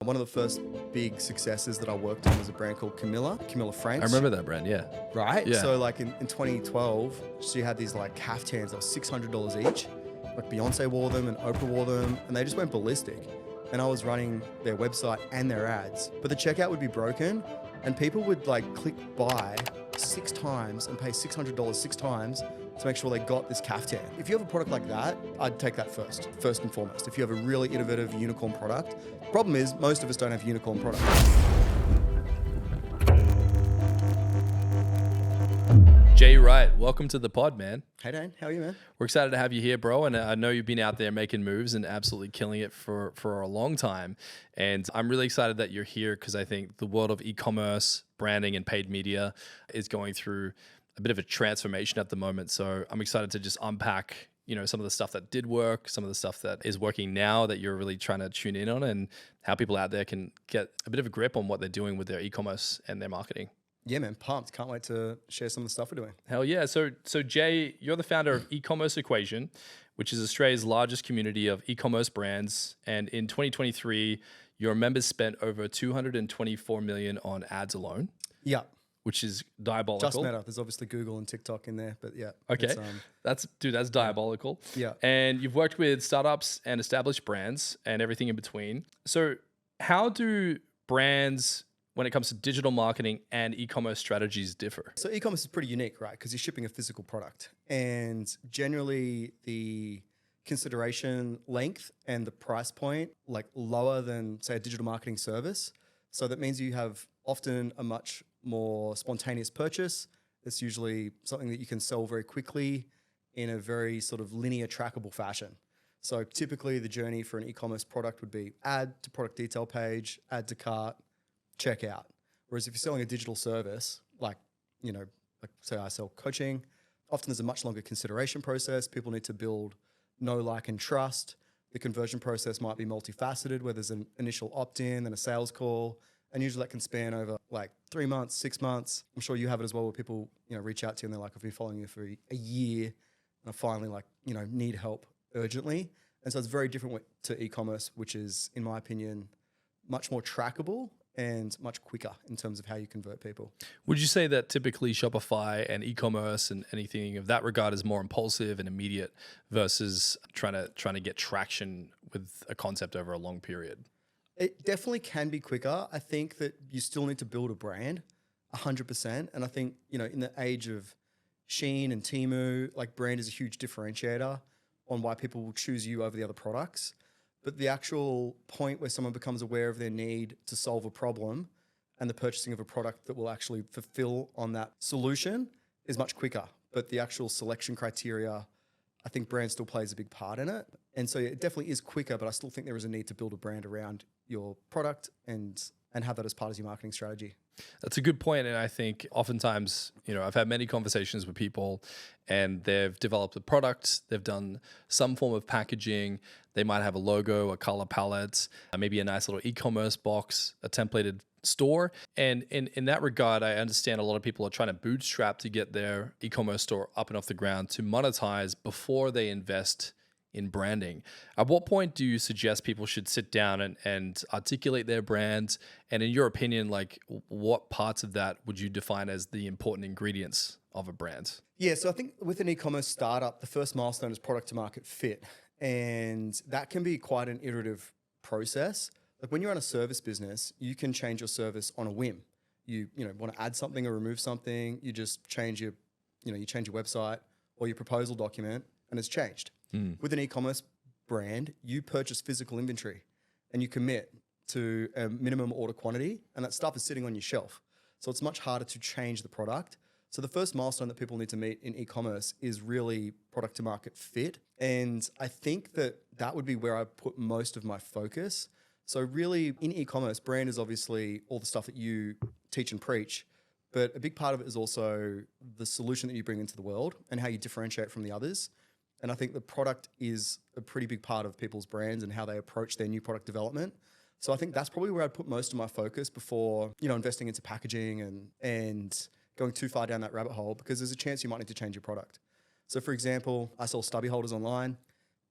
One of the first big successes that I worked on was a brand called Camilla French. I remember that brand, yeah. Right? Yeah. So like in 2012, she had these like caftans that were $600 each. Like Beyonce wore them and Oprah wore them, and they just went ballistic. And I was running their website and their ads. But the checkout would be broken and people would like click buy 6 times and pay $600 6 times to make sure they got this caftan. If you have a product like that, I'd take that first and foremost. If you have a really innovative unicorn product, problem is most of us don't have unicorn products. Jay Wright, welcome to the pod, man. Hey Dan, how are you, man? We're excited to have you here, bro. And I know you've been out there making moves and absolutely killing it for a long time. And I'm really excited that you're here because I think the world of e-commerce, branding, and paid media is going through a bit of a transformation at the moment. So I'm excited to just unpack, some of the stuff that did work, some of the stuff that is working now that you're really trying to tune in on, and how people out there can get a bit of a grip on what they're doing with their e-commerce and their marketing. Yeah, man, pumped. Can't wait to share some of the stuff we're doing. Hell yeah. So Jay, you're the founder of E-commerce Equation, which is Australia's largest community of e-commerce brands. And in 2023, your members spent over 224 million on ads alone. Yeah. Which is diabolical. Just Meta. There's obviously Google and TikTok in there, but yeah. Okay. That's diabolical. Yeah. And you've worked with startups and established brands and everything in between. So how do brands, when it comes to digital marketing and e-commerce strategies, differ? So e-commerce is pretty unique, right? Because you're shipping a physical product, and generally the consideration length and the price point like lower than say a digital marketing service. So that means you have often a much more spontaneous purchase. It's usually something that you can sell very quickly in a very sort of linear trackable fashion. So typically the journey for an e-commerce product would be add to product detail page, add to cart, checkout. Whereas if you're selling a digital service, like say I sell coaching, often there's a much longer consideration process. People need to build know, like, and trust. The conversion process might be multifaceted, where there's an initial opt-in and a sales call. And usually that can span over like 3 months, 6 months. I'm sure you have it as well, where people, reach out to you and they're like, I've been following you for a year and I finally need help urgently. And so it's very different to e-commerce, which is, in my opinion, much more trackable and much quicker in terms of how you convert people. Would you say that typically Shopify and e-commerce and anything of that regard is more impulsive and immediate versus trying to get traction with a concept over a long period? It definitely can be quicker. I think that you still need to build a brand 100%. And I think, in the age of Shein and Temu, like brand is a huge differentiator on why people will choose you over the other products. But the actual point where someone becomes aware of their need to solve a problem and the purchasing of a product that will actually fulfill on that solution is much quicker. But the actual selection criteria, I think brand still plays a big part in it. And so it definitely is quicker, but I still think there is a need to build a brand around your product and have that as part of your marketing strategy. That's a good point. And I think oftentimes, I've had many conversations with people and they've developed a product, they've done some form of packaging, they might have a logo, a color palette, maybe a nice little e-commerce box, a templated store. And in that regard, I understand a lot of people are trying to bootstrap to get their e-commerce store up and off the ground to monetize before they invest in branding. At what point do you suggest people should sit down and articulate their brands? And in your opinion, like what parts of that would you define as the important ingredients of a brand? Yeah, so I think with an e-commerce startup, the first milestone is product to market fit. And that can be quite an iterative process. Like when you're on a service business, you can change your service on a whim. You want to add something or remove something, you just change your website or your proposal document and it's changed. With an e-commerce brand, you purchase physical inventory and you commit to a minimum order quantity and that stuff is sitting on your shelf. So it's much harder to change the product. So the first milestone that people need to meet in e-commerce is really product to market fit. And I think that would be where I put most of my focus. So really in e-commerce, brand is obviously all the stuff that you teach and preach, but a big part of it is also the solution that you bring into the world and how you differentiate from the others. And I think the product is a pretty big part of people's brands and how they approach their new product development. So I think that's probably where I'd put most of my focus before, investing into packaging and going too far down that rabbit hole, because there's a chance you might need to change your product. So for example, I sell stubby holders online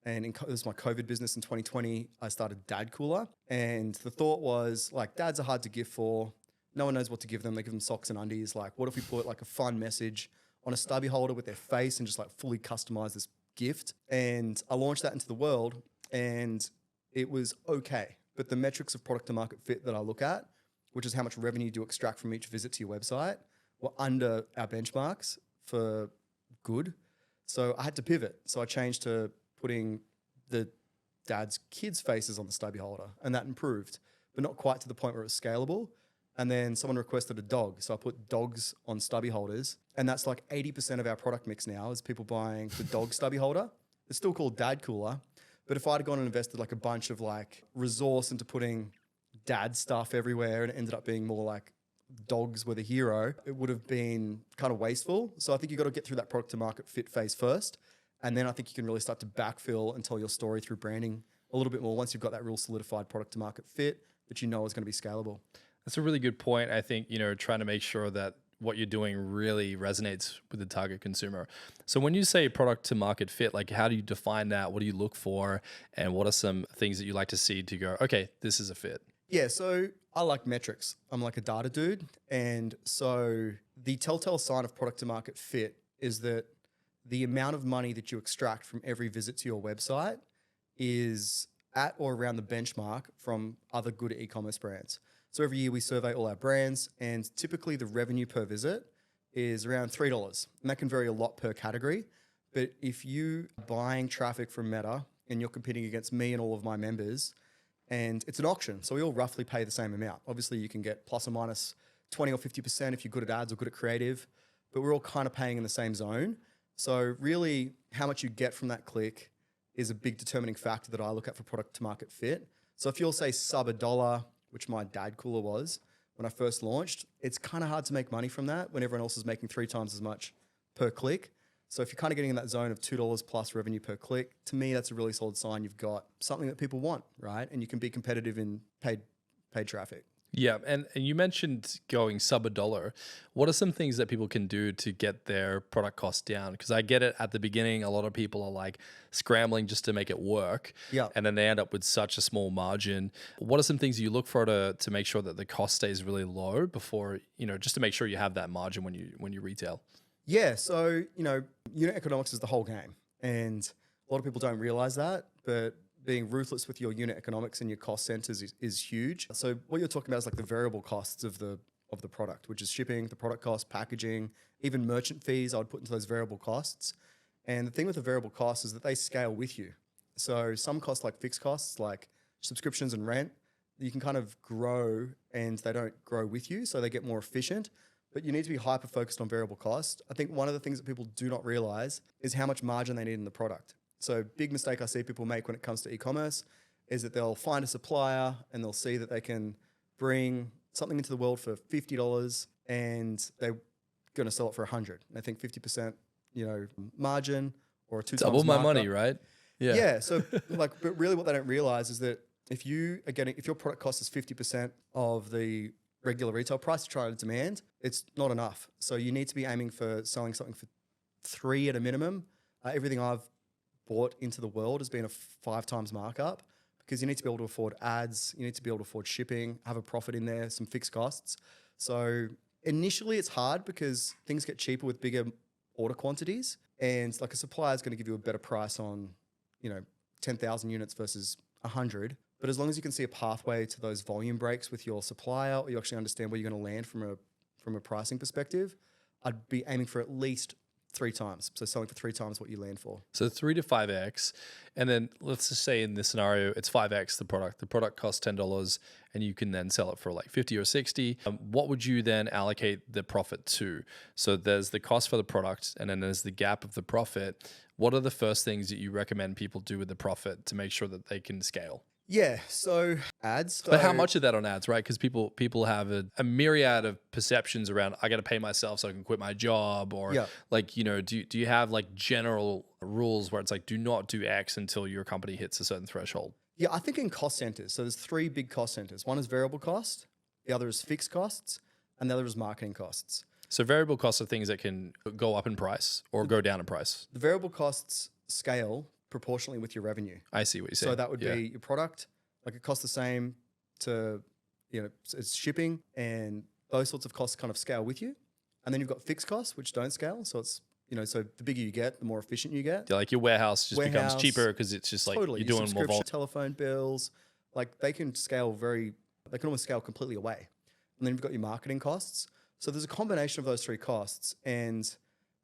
and it was my COVID business in 2020. I started Dad Cooler, and the thought was like, dads are hard to gift for. No one knows what to give them. They give them socks and undies. Like, what if we put like a fun message on a stubby holder with their face and just like fully customize this gift? And I launched that into the world, and it was okay. But the metrics of product to market fit that I look at, which is how much revenue do you extract from each visit to your website, were under our benchmarks for good. So I had to pivot. So I changed to putting the dad's kids' faces on the stubby holder, and that improved, but not quite to the point where it was scalable. And then someone requested a dog. So I put dogs on stubby holders, and that's like 80% of our product mix now is people buying the dog stubby holder. It's still called Dad Cooler. But if I'd gone and invested like a bunch of like resource into putting dad stuff everywhere and it ended up being more like dogs were the hero, it would have been kind of wasteful. So I think you got to get through that product to market fit phase first. And then I think you can really start to backfill and tell your story through branding a little bit more once you've got that real solidified product to market fit that you know is going to be scalable. That's a really good point. I think, trying to make sure that what you're doing really resonates with the target consumer. So when you say product to market fit, like how do you define that? What do you look for? And what are some things that you like to see to go, okay, this is a fit? Yeah, so I like metrics. I'm like a data dude. And so the telltale sign of product to market fit is that the amount of money that you extract from every visit to your website is at or around the benchmark from other good e-commerce brands. So every year we survey all our brands, and typically the revenue per visit is around $3. And that can vary a lot per category. But if you are buying traffic from Meta and you're competing against me and all of my members, and it's an auction, so we all roughly pay the same amount. Obviously you can get plus or minus 20 or 50% if you're good at ads or good at creative, but we're all kind of paying in the same zone. So really how much you get from that click is a big determining factor that I look at for product to market fit. So if you'll say sub $1, which my Dad Cooler was when I first launched, it's kind of hard to make money from that when everyone else is making 3 times as much per click. So if you're kind of getting in that zone of $2 plus revenue per click, to me, that's a really solid sign you've got something that people want, right? And you can be competitive in paid traffic. Yeah, and you mentioned going sub $1. What are some things that people can do to get their product cost down? Because I get it at the beginning, a lot of people are like scrambling just to make it work. Yeah. And then they end up with such a small margin. What are some things you look for to make sure that the cost stays really low before, just to make sure you have that margin when you retail? Yeah, so, unit economics is the whole game. And a lot of people don't realize that, but being ruthless with your unit economics and your cost centers is huge. So what you're talking about is like the variable costs of the product, which is shipping, the product cost, packaging, even merchant fees I would put into those variable costs. And the thing with the variable costs is that they scale with you. So some costs like fixed costs, like subscriptions and rent, you can kind of grow and they don't grow with you, so they get more efficient. But you need to be hyper focused on variable cost. I think one of the things that people do not realize is how much margin they need in the product. So big mistake I see people make when it comes to e-commerce is that they'll find a supplier and they'll see that they can bring something into the world for $50 and they're going to sell it for $100. And they think 50%, margin or a 2 times double my markup. money, right? Yeah. Yeah. So but really what they don't realize is that if your product cost is 50% of the regular retail price to try to demand, it's not enough. So you need to be aiming for selling something for 3 at a minimum. Everything I've bought into the world has been a 5 times markup because you need to be able to afford ads, you need to be able to afford shipping, have a profit in there, some fixed costs. So initially it's hard because things get cheaper with bigger order quantities, and like a supplier is going to give you a better price on, 10,000 units versus 100. But as long as you can see a pathway to those volume breaks with your supplier, or you actually understand where you're going to land from a pricing perspective, I'd be aiming for at least 3 times. So selling for 3 times what you land for. So 3 to 5x. And then let's just say in this scenario, it's 5x the product. The product costs $10 and you can then sell it for like 50 or 60. What would you then allocate the profit to? So there's the cost for the product and then there's the gap of the profit. What are the first things that you recommend people do with the profit to make sure that they can scale? Yeah, so ads. But how much of that on ads, right? Because people have a myriad of perceptions around, I got to pay myself so I can quit my job, or do you have like general rules where it's like, do not do X until your company hits a certain threshold? Yeah, I think in cost centers. So there's 3 big cost centers. One is variable cost, the other is fixed costs, and the other is marketing costs. So variable costs are things that can go up in price or go down in price. The variable costs scale proportionally with your revenue. I see what you're saying. So that would be your product, like it costs the same to, it's shipping, and those sorts of costs kind of scale with you. And then you've got fixed costs, which don't scale. So it's, so the bigger you get, the more efficient you get. Yeah, like your warehouse just becomes cheaper because it's just like Totally. you're Your doing more volume. telephone bills, like they can almost scale completely away. And then you've got your marketing costs. So there's a combination of those three costs, and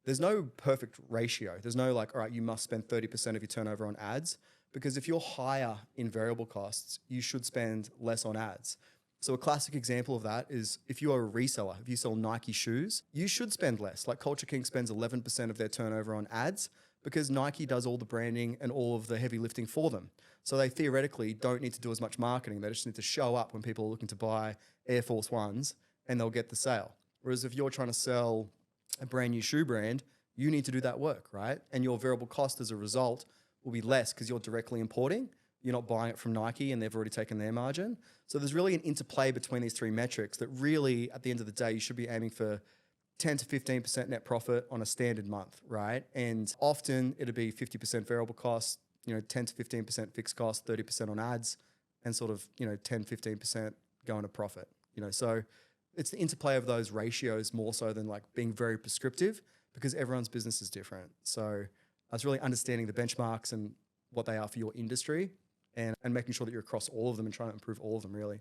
there's no perfect ratio. There's no like, all right, you must spend 30% of your turnover on ads, because if you're higher in variable costs, you should spend less on ads. So a classic example of that is if you are a reseller, if you sell Nike shoes, you should spend less. Like Culture King spends 11% of their turnover on ads because Nike does all the branding and all of the heavy lifting for them. So they theoretically don't need to do as much marketing. They just need to show up when people are looking to buy Air Force Ones and they'll get the sale. Whereas if you're trying to sell a brand new shoe brand, you need to do that work, right? And your variable cost as a result will be less because you're directly importing. You're not buying it from Nike and they've already taken their margin. So there's really an interplay between these three metrics that really, at the end of the day, you should be aiming for 10 to 15% net profit on a standard month, right? And often it'll be 50% variable cost, 10 to 15% fixed cost, 30% on ads, and sort of, 10, 15% going to profit, So it's the interplay of those ratios more so than like being very prescriptive, because everyone's business is different. So it's really understanding the benchmarks and what they are for your industry, and making sure that you're across all of them and trying to improve all of them, really.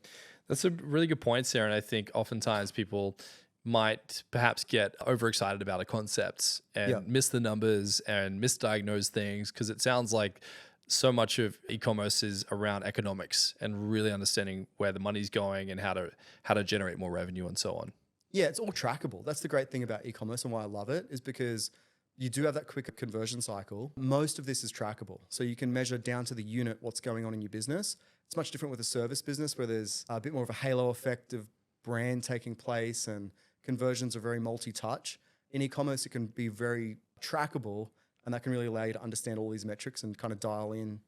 That's a really good point, Sarah. And I think oftentimes people might perhaps get overexcited about a concept and miss the numbers and misdiagnose things, because it sounds like so much of e-commerce is around economics and really understanding where the money's going and how to generate more revenue and so on. Yeah, it's all trackable. That's the great thing about e-commerce and why I love it, is because you do have that quicker conversion cycle. Most of this is trackable. So you can measure down to the unit what's going on in your business. It's much different with a service business where there's a bit more of a halo effect of brand taking place and conversions are very multi-touch. In e-commerce, it can be very trackable, and that can really allow you to understand all these metrics and kind of dial in,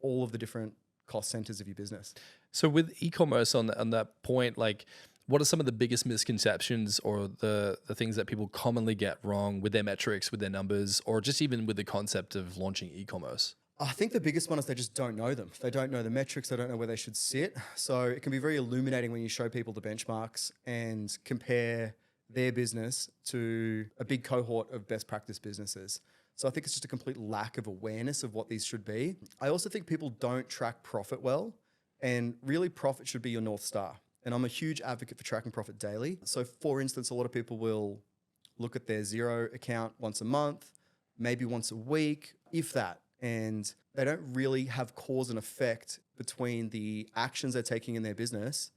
all of the different cost centers of your business. So with e-commerce on that point, like, what are some of the biggest misconceptions or the things that people commonly get wrong with their metrics, with their numbers, or just even with the concept of launching e-commerce? I think the biggest one is they just don't know them. They don't know the metrics. They don't know where they should sit. So it can be very illuminating when you show people the benchmarks and compare their business to a big cohort of best practice businesses. So I think it's just a complete lack of awareness of what these should be. I also think people don't track profit well, and really profit should be your North Star. And I'm a huge advocate for tracking profit daily. So for instance, a lot of people will look at their Xero account once a month, maybe once a week, if that. And they don't really have cause and effect between the actions they're taking in their business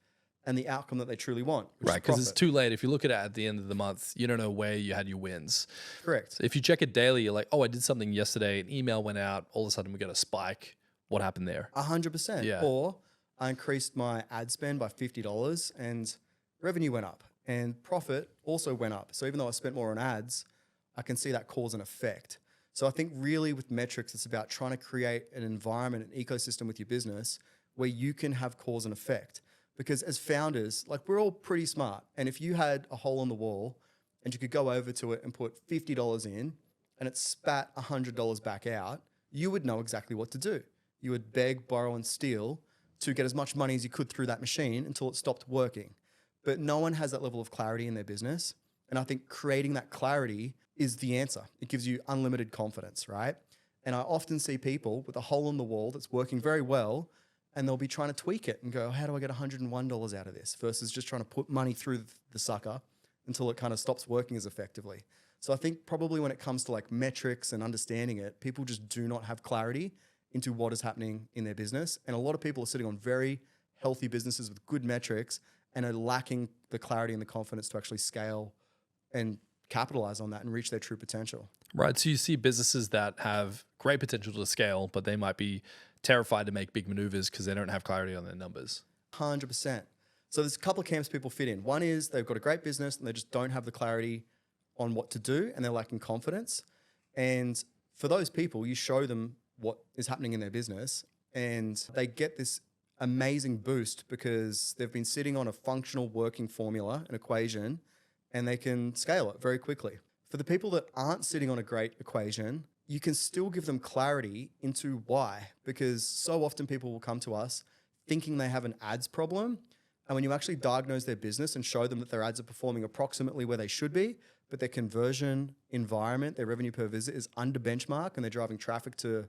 and the outcome that they truly want. Right, because it's too late. If you look at it at the end of the month, you don't know where you had your wins. Correct. So if you check it daily, you're like, oh, I did something yesterday, an email went out, all of a sudden we got a spike. What happened there? 100%. Yeah. Or I increased my ad spend by $50 and revenue went up and profit also went up. So even though I spent more on ads, I can see that cause and effect. So I think really with metrics, it's about trying to create an environment, an ecosystem with your business where you can have cause and effect. Because as founders, like, we're all pretty smart. And if you had a hole in the wall and you could go over to it and put $50 in and it spat $100 back out, you would know exactly what to do. You would beg, borrow, and steal to get as much money as you could through that machine until it stopped working. But no one has that level of clarity in their business. And I think creating that clarity is the answer. It gives you unlimited confidence, right? And I often see people with a hole in the wall that's working very well, and they'll be trying to tweak it and go, how do I get $101 out of this? Versus just trying to put money through the sucker until it kind of stops working as effectively. So I think probably when it comes to like metrics and understanding it, people just do not have clarity into what is happening in their business. And a lot of people are sitting on very healthy businesses with good metrics and are lacking the clarity and the confidence to actually scale and capitalize on that and reach their true potential. Right. So you see businesses that have great potential to scale, but they might be terrified to make big maneuvers because they don't have clarity on their numbers. 100%. So there's a couple of camps people fit in. One is they've got a great business and they just don't have the clarity on what to do and they're lacking confidence. And for those people, you show them what is happening in their business and they get this amazing boost because they've been sitting on a functional working formula, an equation, and they can scale it very quickly. For the people that aren't sitting on a great equation, you can still give them clarity into why, because so often people will come to us thinking they have an ads problem. And when you actually diagnose their business and show them that their ads are performing approximately where they should be, but their conversion environment, their revenue per visit is under benchmark and they're driving traffic to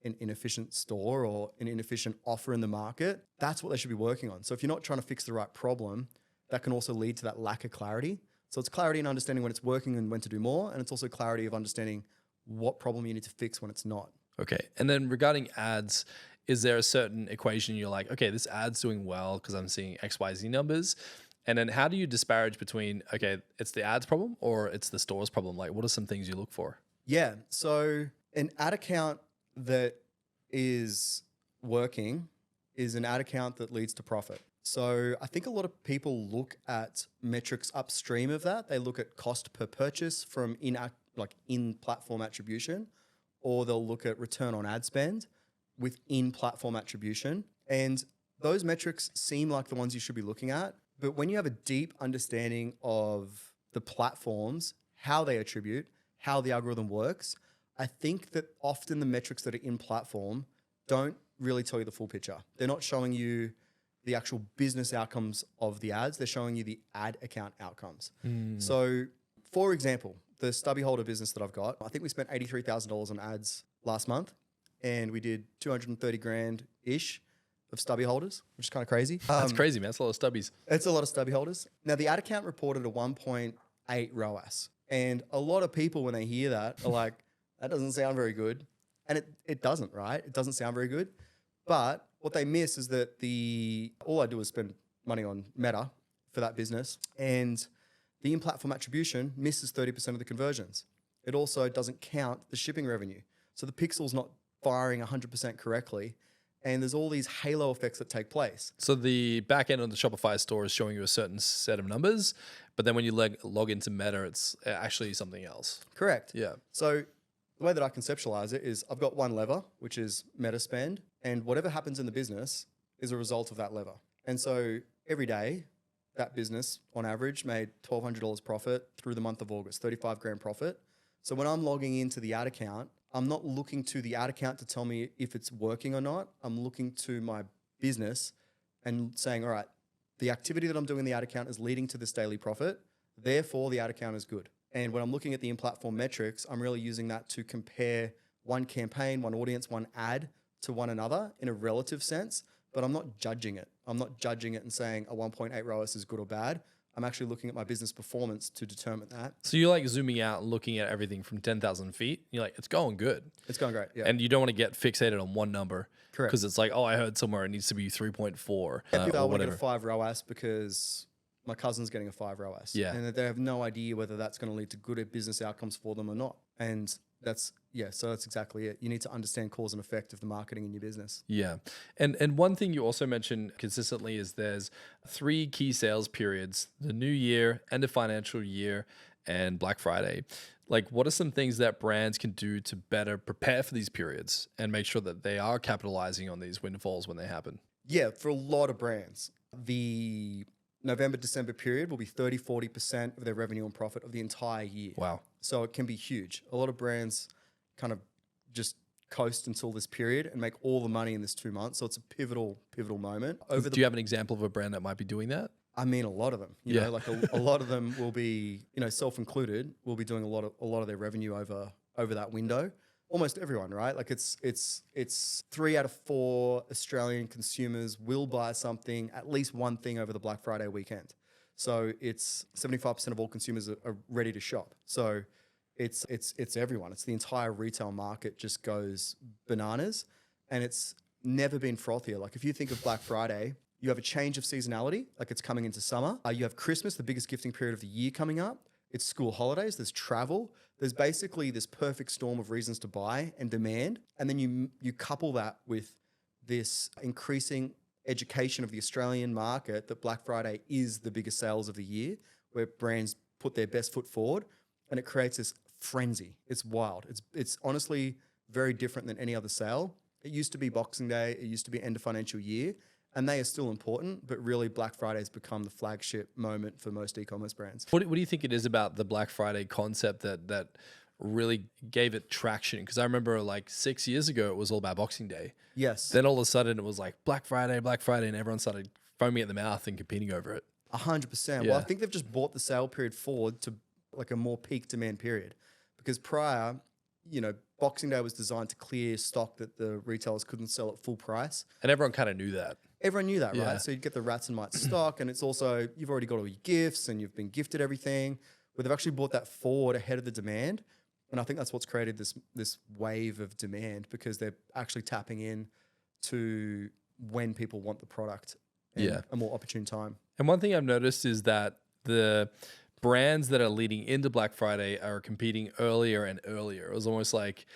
an inefficient store or an inefficient offer in the market, that's what they should be working on. So if you're not trying to fix the right problem, that can also lead to that lack of clarity. So it's clarity and understanding when it's working and when to do more. And it's also clarity of understanding what problem you need to fix when it's not. Okay. And then regarding ads, is there a certain equation you're like, okay, this ad's doing well because I'm seeing XYZ numbers? And then how do you disparage between, okay, it's the ads problem or it's the store's problem? Like, what are some things you look for? Yeah. So an ad account that is working is an ad account that leads to profit. So I think a lot of people look at metrics upstream of that. They look at cost per purchase from in-platform attribution, or they'll look at return on ad spend within platform attribution. And those metrics seem like the ones you should be looking at. But when you have a deep understanding of the platforms, how they attribute, how the algorithm works, I think that often the metrics that are in platform don't really tell you the full picture. They're not showing you the actual business outcomes of the ads. They're showing you the ad account outcomes. So for example, the stubby holder business that I've got, I think we spent $83,000 on ads last month and we did 230 grand-ish of stubby holders, which is kind of crazy. That's crazy, man. That's a lot of stubbies. It's a lot of stubby holders. Now the ad account reported a 1.8 ROAS. And a lot of people, when they hear that, are like, that doesn't sound very good. And it doesn't, right? It doesn't sound very good. But what they miss is that all I do is spend money on Meta for that business. And the in-platform attribution misses 30% of the conversions. It also doesn't count the shipping revenue. So the pixel's not firing 100% correctly. And there's all these halo effects that take place. So the back end of the Shopify store is showing you a certain set of numbers, but then when you log into Meta, it's actually something else. Correct. Yeah. So the way that I conceptualize it is I've got one lever, which is Meta spend, and whatever happens in the business is a result of that lever. And so every day, that business on average made $1,200 profit through the month of August, 35 grand profit. So when I'm logging into the ad account, I'm not looking to the ad account to tell me if it's working or not. I'm looking to my business and saying, all right, the activity that I'm doing in the ad account is leading to this daily profit. Therefore, the ad account is good. And when I'm looking at the in-platform metrics, I'm really using that to compare one campaign, one audience, one ad to one another in a relative sense, but I'm not judging it. I'm not judging it and saying a 1.8 ROAS is good or bad. I'm actually looking at my business performance to determine that. So you're like zooming out and looking at everything from 10,000 feet. You're like, it's going good. It's going great, yeah. And you don't want to get fixated on one number. Correct. Because it's like, oh, I heard somewhere it needs to be 3.4 I or want to whatever. get a 5 ROAS because my cousin's getting a 5 ROAS. Yeah. And they have no idea whether that's going to lead to good business outcomes for them or not. And so that's exactly it. You need to understand cause and effect of the marketing in your business. Yeah. And one thing you also mentioned consistently is there's 3 key sales periods: the new year, end of financial year, and Black Friday. Like, what are some things that brands can do to better prepare for these periods and make sure that they are capitalizing on these windfalls when they happen? Yeah, for a lot of brands, the November, December period will be 30-40% of their revenue and profit of the entire year. Wow. So it can be huge. A lot of brands kind of just coast until this period and make all the money in this 2 months. So it's a pivotal moment. Do you have an example of a brand that might be doing that? I mean, a lot of them. You know, like a lot of them will be, self-included, will be doing a lot of their revenue over that window. Almost everyone, right? Like it's 3 out of 4 Australian consumers will buy something, at least one thing over the Black Friday weekend. So it's 75% of all consumers are ready to shop. So it's everyone. It's the entire retail market just goes bananas, and it's never been frothier. Like if you think of Black Friday, you have a change of seasonality, like it's coming into summer. You have Christmas, the biggest gifting period of the year coming up. It's school holidays, there's travel. There's basically this perfect storm of reasons to buy and demand. And then you couple that with this increasing education of the Australian market that Black Friday is the biggest sales of the year, where brands put their best foot forward, and it creates this frenzy. It's wild. It's honestly very different than any other sale. It used to be Boxing Day, it used to be end of financial year, and they are still important, but really Black Friday has become the flagship moment for most e-commerce brands. What do you think it is about the Black Friday concept that really gave it traction? Because I remember like 6 years ago, it was all about Boxing Day. Yes. Then all of a sudden it was like Black Friday, and everyone started foaming at the mouth and competing over it. 100%. Yeah. Well, I think they've just brought the sale period forward to like a more peak demand period, because prior, Boxing Day was designed to clear stock that the retailers couldn't sell at full price. And everyone kind of knew that. Everyone knew that, Yeah. right? So you'd get the rats and mites stock, and it's also, you've already got all your gifts and you've been gifted everything. But they've actually brought that forward ahead of the demand. And I think that's what's created this wave of demand, because they're actually tapping in to when people want the product and a more opportune time. And one thing I've noticed is that the brands that are leading into Black Friday are competing earlier and earlier. It was almost like,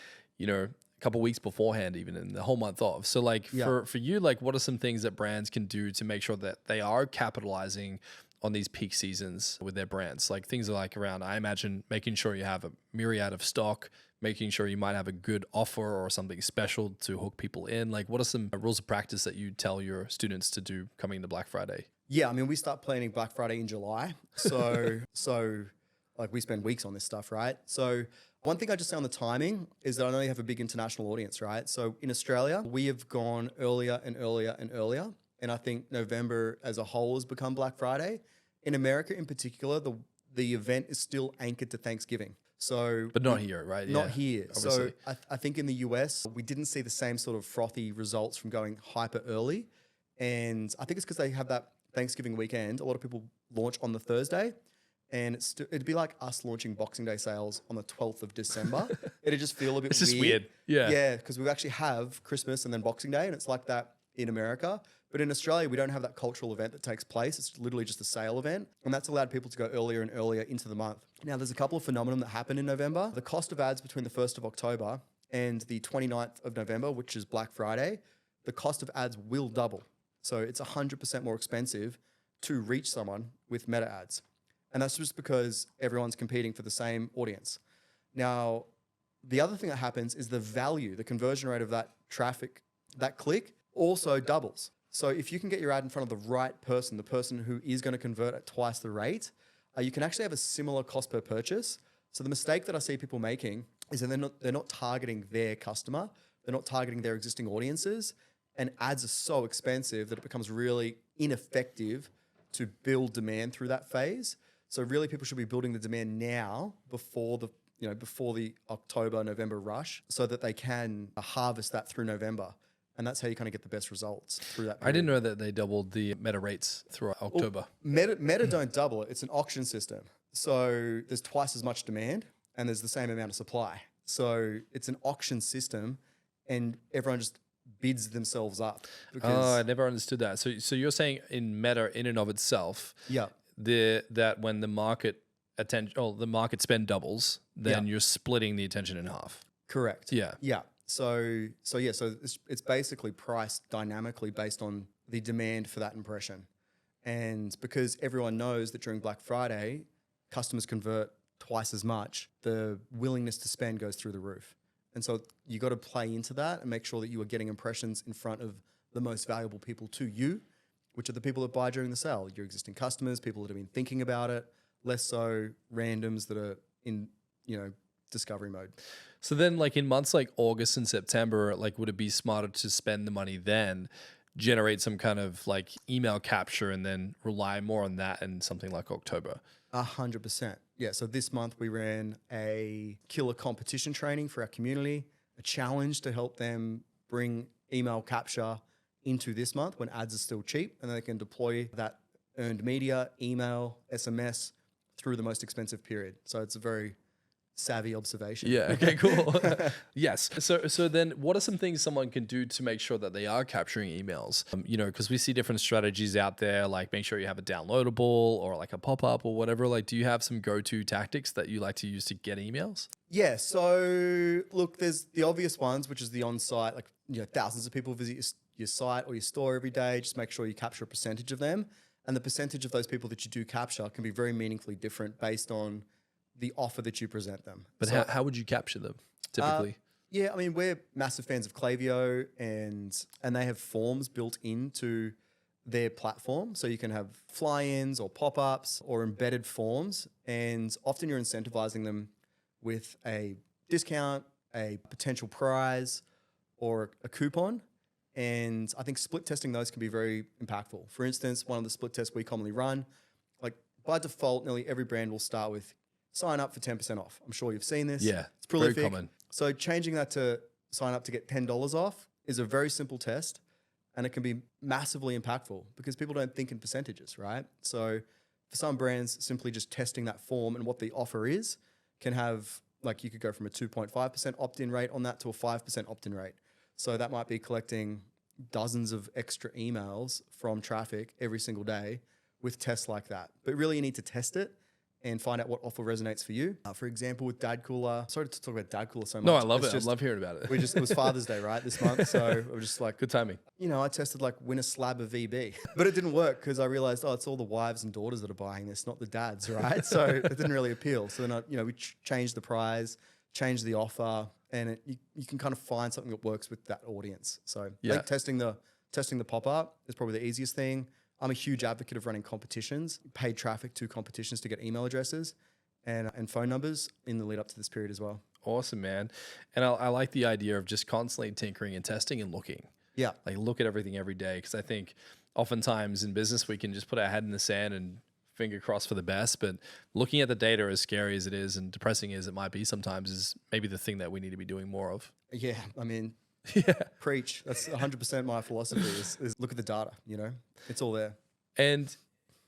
a couple weeks beforehand, even in the whole month of. So like for you, like what are some things that brands can do to make sure that they are capitalizing on these peak seasons with their brands? Like things like around, I imagine, making sure you have a myriad of stock, making sure you might have a good offer or something special to hook people in. Like what are some rules of practice that you tell your students to do coming into Black Friday? Yeah, I mean, we start planning Black Friday in July. So like we spend weeks on this stuff, right? So one thing I just say on the timing is that I know you have a big international audience, right? So in Australia, we have gone earlier and earlier and earlier. And I think November as a whole has become Black Friday. In America in particular, the event is still anchored to Thanksgiving. So, but not here, right? Not here. Obviously. So I think in the US, we didn't see the same sort of frothy results from going hyper early. And I think it's because they have that Thanksgiving weekend. A lot of people launch on the Thursday. And it'd be like us launching Boxing Day sales on the 12th of December. It'd just feel a bit It's just weird. Yeah. Yeah, because we actually have Christmas and then Boxing Day, and it's like that in America. But in Australia, we don't have that cultural event that takes place. It's literally just a sale event. And that's allowed people to go earlier and earlier into the month. Now, there's a couple of phenomena that happen in November. The cost of ads between the 1st of October and the 29th of November, which is Black Friday, the cost of ads will double. So it's 100% more expensive to reach someone with meta ads. And that's just because everyone's competing for the same audience. Now, the other thing that happens is the value, the conversion rate of that traffic, that click also doubles. So if you can get your ad in front of the right person, the person who is going to convert at twice the rate, you can actually have a similar cost per purchase. So the mistake that I see people making is that they're not targeting their customer. They're not targeting their existing audiences. And ads are so expensive that it becomes really ineffective to build demand through that phase. So really people should be building the demand now before the October, November rush, so that they can harvest that through November. And that's how you kind of get the best results through that period. I didn't know that they doubled the meta rates through October. Well, meta don't double it. It's an auction system. So there's twice as much demand and there's the same amount of supply. So it's an auction system and everyone just bids themselves up. Oh, I never understood that. So you're saying in meta in and of itself, that when the market spend doubles, then you're splitting the attention in half. Correct. Yeah. Yeah. So it's basically priced dynamically based on the demand for that impression. And because everyone knows that during Black Friday, customers convert twice as much, the willingness to spend goes through the roof. And so you got to play into that and make sure that you are getting impressions in front of the most valuable people to you, which are the people that buy during the sale, your existing customers, people that have been thinking about it, less so randoms that are in, discovery mode. So then like in months like August and September, like would it be smarter to spend the money then, generate some kind of like email capture and then rely more on that in something like October? 100%. Yeah. So this month we ran a killer competition training for our community, a challenge to help them bring email capture into this month when ads are still cheap, and they can deploy that earned media, email, SMS through the most expensive period. So it's a very savvy observation. Yeah. Okay, cool. Yes. So then what are some things someone can do to make sure that they are capturing emails? Because we see different strategies out there, like make sure you have a downloadable or like a pop-up or whatever. Like, do you have some go-to tactics that you like to use to get emails? Yeah. So look, there's the obvious ones, which is the on-site, like, thousands of people visit your site or your store every day. Just make sure you capture a percentage of them. And the percentage of those people that you do capture can be very meaningfully different based on the offer that you present them. But so, how would you capture them typically? Yeah, I mean, we're massive fans of Klaviyo and they have forms built into their platform. So you can have fly-ins or pop-ups or embedded forms, and often you're incentivizing them with a discount, a potential prize, or a coupon. And I think split testing those can be very impactful. For instance, one of the split tests we commonly run, like by default, nearly every brand will start with sign up for 10% off. I'm sure you've seen this. Yeah, it's prolific. very common. So changing that to sign up to get $10 off is a very simple test, and it can be massively impactful because people don't think in percentages, right? So for some brands, simply just testing that form and what the offer is can have, like, you could go from a 2.5% opt-in rate on that to a 5% opt-in rate. So that might be collecting dozens of extra emails from traffic every single day with tests like that. But really you need to test it and find out what offer resonates for you. For example, with Dad Cooler, sorry to talk about Dad Cooler so much. No, I love it. I love hearing about it. It was Father's Day, right, this month. So we're just like, Good timing. you know, I tested like win a slab of VB, but it didn't work because I realized, oh, it's all the wives and daughters that are buying this, not the dads, right? So it didn't really appeal. So then, we changed the prize, changed the offer, and you can kind of find something that works with that audience. So I think testing the pop-up is probably the easiest thing. I'm a huge advocate of running competitions, paid traffic to competitions to get email addresses and phone numbers in the lead up to this period as well. Awesome, man. And I like the idea of just constantly tinkering and testing and looking. Yeah. Like look at everything every day. Because I think oftentimes in business, we can just put our head in the sand and finger crossed for the best. But looking at the data, as scary as it is and depressing as it might be sometimes, is maybe the thing that we need to be doing more of. Yeah. I mean, preach. That's 100% my philosophy is look at the data, it's all there. And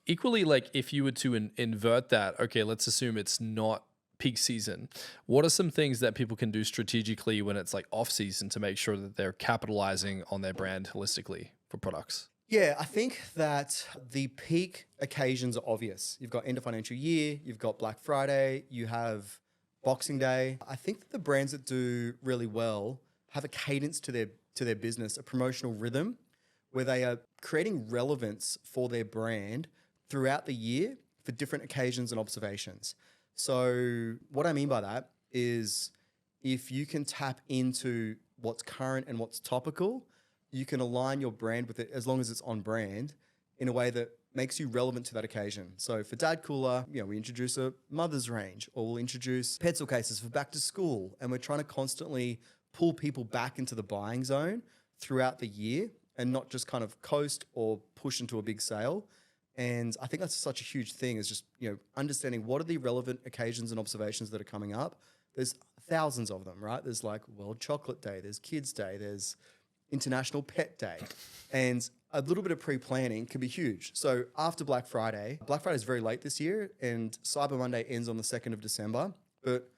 equally, like if you were to invert that, okay, let's assume it's not peak season. What are some things that people can do strategically when it's like off season to make sure that they're capitalizing on their brand holistically for products? Yeah, I think that the peak occasions are obvious. You've got end of financial year, you've got Black Friday, you have Boxing Day. I think that the brands that do really well have a cadence to their business, a promotional rhythm where they are creating relevance for their brand throughout the year for different occasions and observations. So what I mean by that is if you can tap into what's current and what's topical, you can align your brand with it as long as it's on brand in a way that makes you relevant to that occasion. So for Dad Cooler, we introduce a mother's range, or we'll introduce pencil cases for back to school. And we're trying to constantly pull people back into the buying zone throughout the year and not just kind of coast or push into a big sale. And I think that's such a huge thing is just, understanding what are the relevant occasions and observations that are coming up. There's thousands of them, right? There's like World Chocolate Day, there's Kids Day, there's International Pet Day. And a little bit of pre-planning can be huge. So after Black Friday is very late this year and Cyber Monday ends on the 2nd of December, but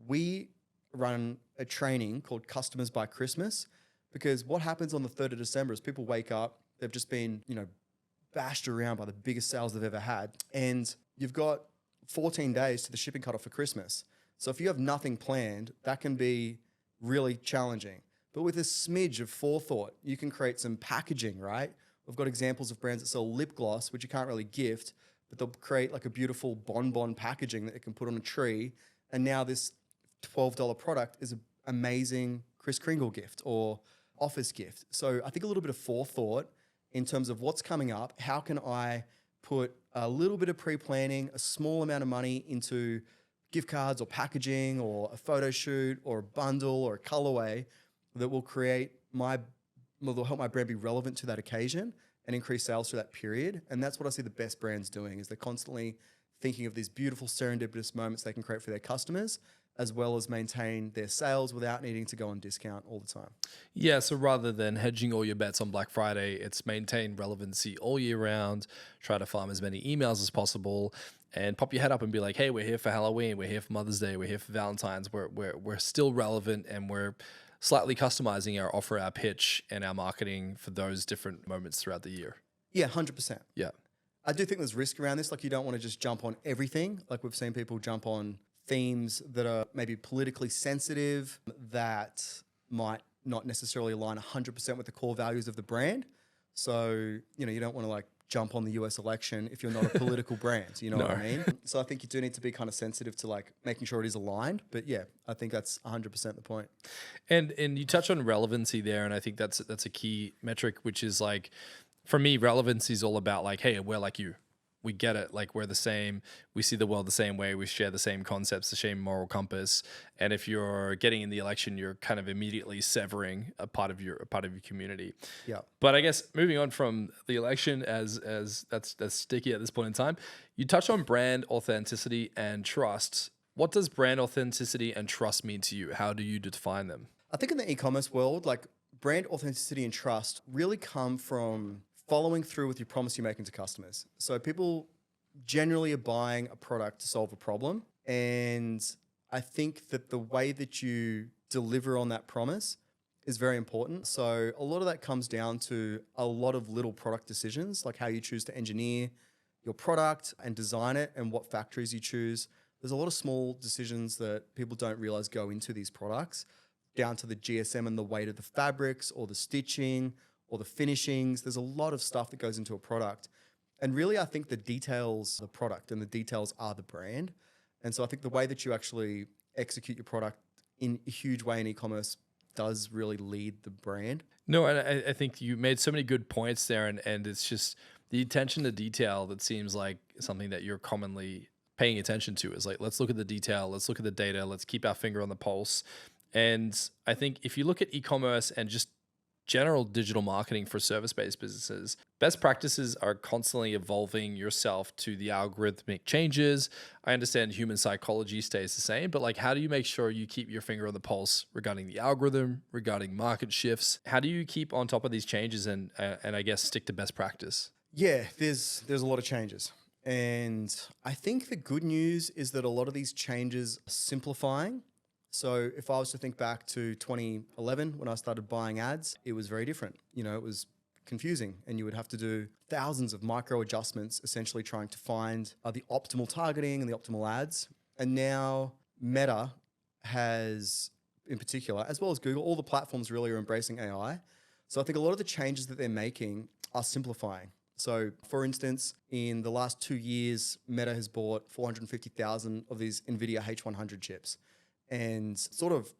we run a training called Customers by Christmas because what happens on the 3rd of December is people wake up, they've just been, bashed around by the biggest sales they've ever had. And you've got 14 days to the shipping cutoff for Christmas. So if you have nothing planned, that can be really challenging. But with a smidge of forethought, you can create some packaging, right? We've got examples of brands that sell lip gloss, which you can't really gift, but they'll create like a beautiful bonbon packaging that you can put on a tree. And now this $12 product is an amazing Kris Kringle gift or office gift. So I think a little bit of forethought in terms of what's coming up. How can I put a little bit of pre-planning, a small amount of money into gift cards or packaging or a photo shoot or a bundle or a colorway that will help my brand be relevant to that occasion and increase sales through that period. And that's what I see the best brands doing is they're constantly thinking of these beautiful serendipitous moments they can create for their customers, as well as maintain their sales without needing to go on discount all the time. Yeah, so rather than hedging all your bets on Black Friday, it's maintain relevancy all year round, try to farm as many emails as possible, and pop your head up and be like, hey, we're here for Halloween, we're here for Mother's Day, we're here for Valentine's, we're still relevant and we're slightly customizing our offer, our pitch, and our marketing for those different moments throughout the year. Yeah, 100%. Yeah. I do think there's risk around this. Like you don't want to just jump on everything. Like we've seen people jump on themes that are maybe politically sensitive that might not necessarily align 100% with the core values of the brand. So, you don't want to like jump on the US election if you're not a political brand, you know what I mean? So I think you do need to be kind of sensitive to like making sure it is aligned. But yeah, I think that's 100% the point. And you touch on relevancy there, and I think that's a key metric, which is like, for me, relevancy is all about like, hey, we're like you. we get it. Like we're the same. We see the world the same way. We share the same concepts, the same moral compass. And if you're getting in the election, you're kind of immediately severing a part of your community. Yeah. But I guess moving on from the election, as that's sticky at this point in time, you touched on brand authenticity and trust. What does brand authenticity and trust mean to you? How do you define them? I think in the e-commerce world, like brand authenticity and trust really come from following through with your promise you're making to customers. So people generally are buying a product to solve a problem. And I think that the way that you deliver on that promise is very important. So a lot of that comes down to a lot of little product decisions, like how you choose to engineer your product and design it and what factories you choose. There's a lot of small decisions that people don't realize go into these products, down to the GSM and the weight of the fabrics or the stitching or the finishings. There's a lot of stuff that goes into a product. And really, I think the details, the product and the details are the brand. And so I think the way that you actually execute your product in a huge way in e-commerce does really lead the brand. No, and I think you made so many good points there. And it's just the attention to detail that seems like something that you're commonly paying attention to is like, let's look at the detail, let's look at the data, let's keep our finger on the pulse. And I think if you look at e-commerce and just general digital marketing for service-based businesses, best practices are constantly evolving yourself to the algorithmic changes. I understand human psychology stays the same, but like, how do you make sure you keep your finger on the pulse regarding the algorithm, regarding market shifts? How do you keep on top of these changes and I guess stick to best practice? Yeah, there's a lot of changes. And I think the good news is that a lot of these changes are simplifying. So if I was to think back to 2011 when I started buying ads, it was very different. You know, it was confusing and you would have to do thousands of micro adjustments, essentially trying to find the optimal targeting and the optimal ads. And now Meta has, in particular, as well as Google, all the platforms really are embracing AI. So I think a lot of the changes that they're making are simplifying. So for instance, in the last 2 years, Meta has bought 450,000 of these NVIDIA H100 chips. And sort of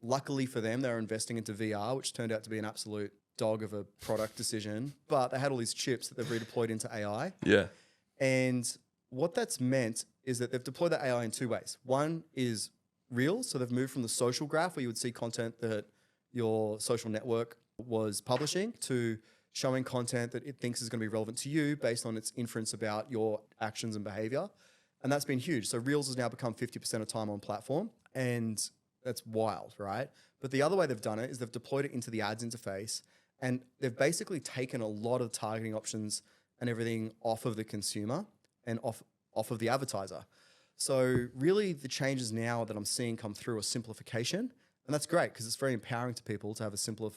luckily for them, they were investing into VR, which turned out to be an absolute dog of a product decision. But they had all these chips that they've redeployed into AI. Yeah. And what that's meant is that they've deployed that AI in two ways. One is Reels. So they've moved from the social graph where you would see content that your social network was publishing to showing content that it thinks is going to be relevant to you based on its inference about your actions and behavior. And that's been huge. So Reels has now become 50% of time on platform. And that's wild, right? But the other way they've done it is they've deployed it into the ads interface and they've basically taken a lot of targeting options and everything off of the consumer and off of the advertiser. So really the changes now that I'm seeing come through are simplification. And that's great because it's very empowering to people to have a simpler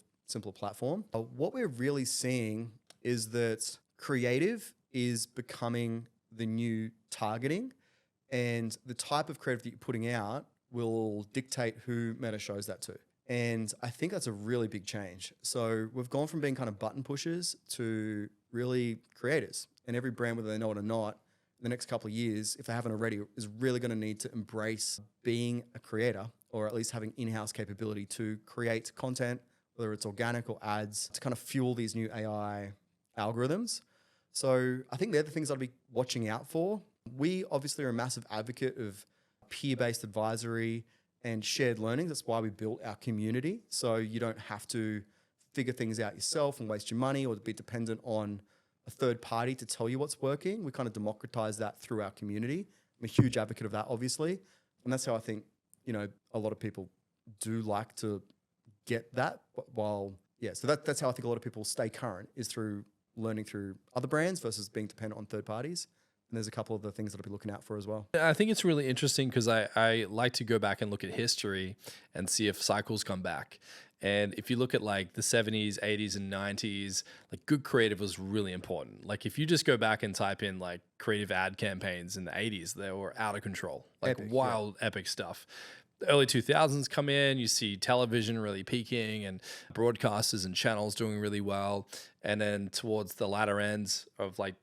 platform. What we're really seeing is that creative is becoming the new targeting, and the type of creative that you're putting out will dictate who Meta shows that to. And I think that's a really big change. So we've gone from being kind of button pushers to really creators. And every brand, whether they know it or not, in the next couple of years, if they haven't already, is really going to need to embrace being a creator, or at least having in-house capability to create content, whether it's organic or ads, to kind of fuel these new AI algorithms. So I think they're the things I'd be watching out for. We obviously are a massive advocate of peer-based advisory and shared learning. That's why we built our community. So you don't have to figure things out yourself and waste your money or be dependent on a third party to tell you what's working. We kind of democratize that through our community. I'm a huge advocate of that, obviously. And that's how I think, you know, a lot of people do like to get that. So that's how I think a lot of people stay current, is through learning through other brands versus being dependent on third parties. And there's a couple of the things that I'll be looking out for as well. I think it's really interesting because I like to go back and look at history and see if cycles come back. And if you look at like the 70s, 80s, and 90s, like good creative was really important. Like if you just go back and type in like creative ad campaigns in the 80s, they were out of control, like epic, wild, epic stuff. The early 2000s come in, you see television really peaking and broadcasters and channels doing really well. And then towards the latter ends of like,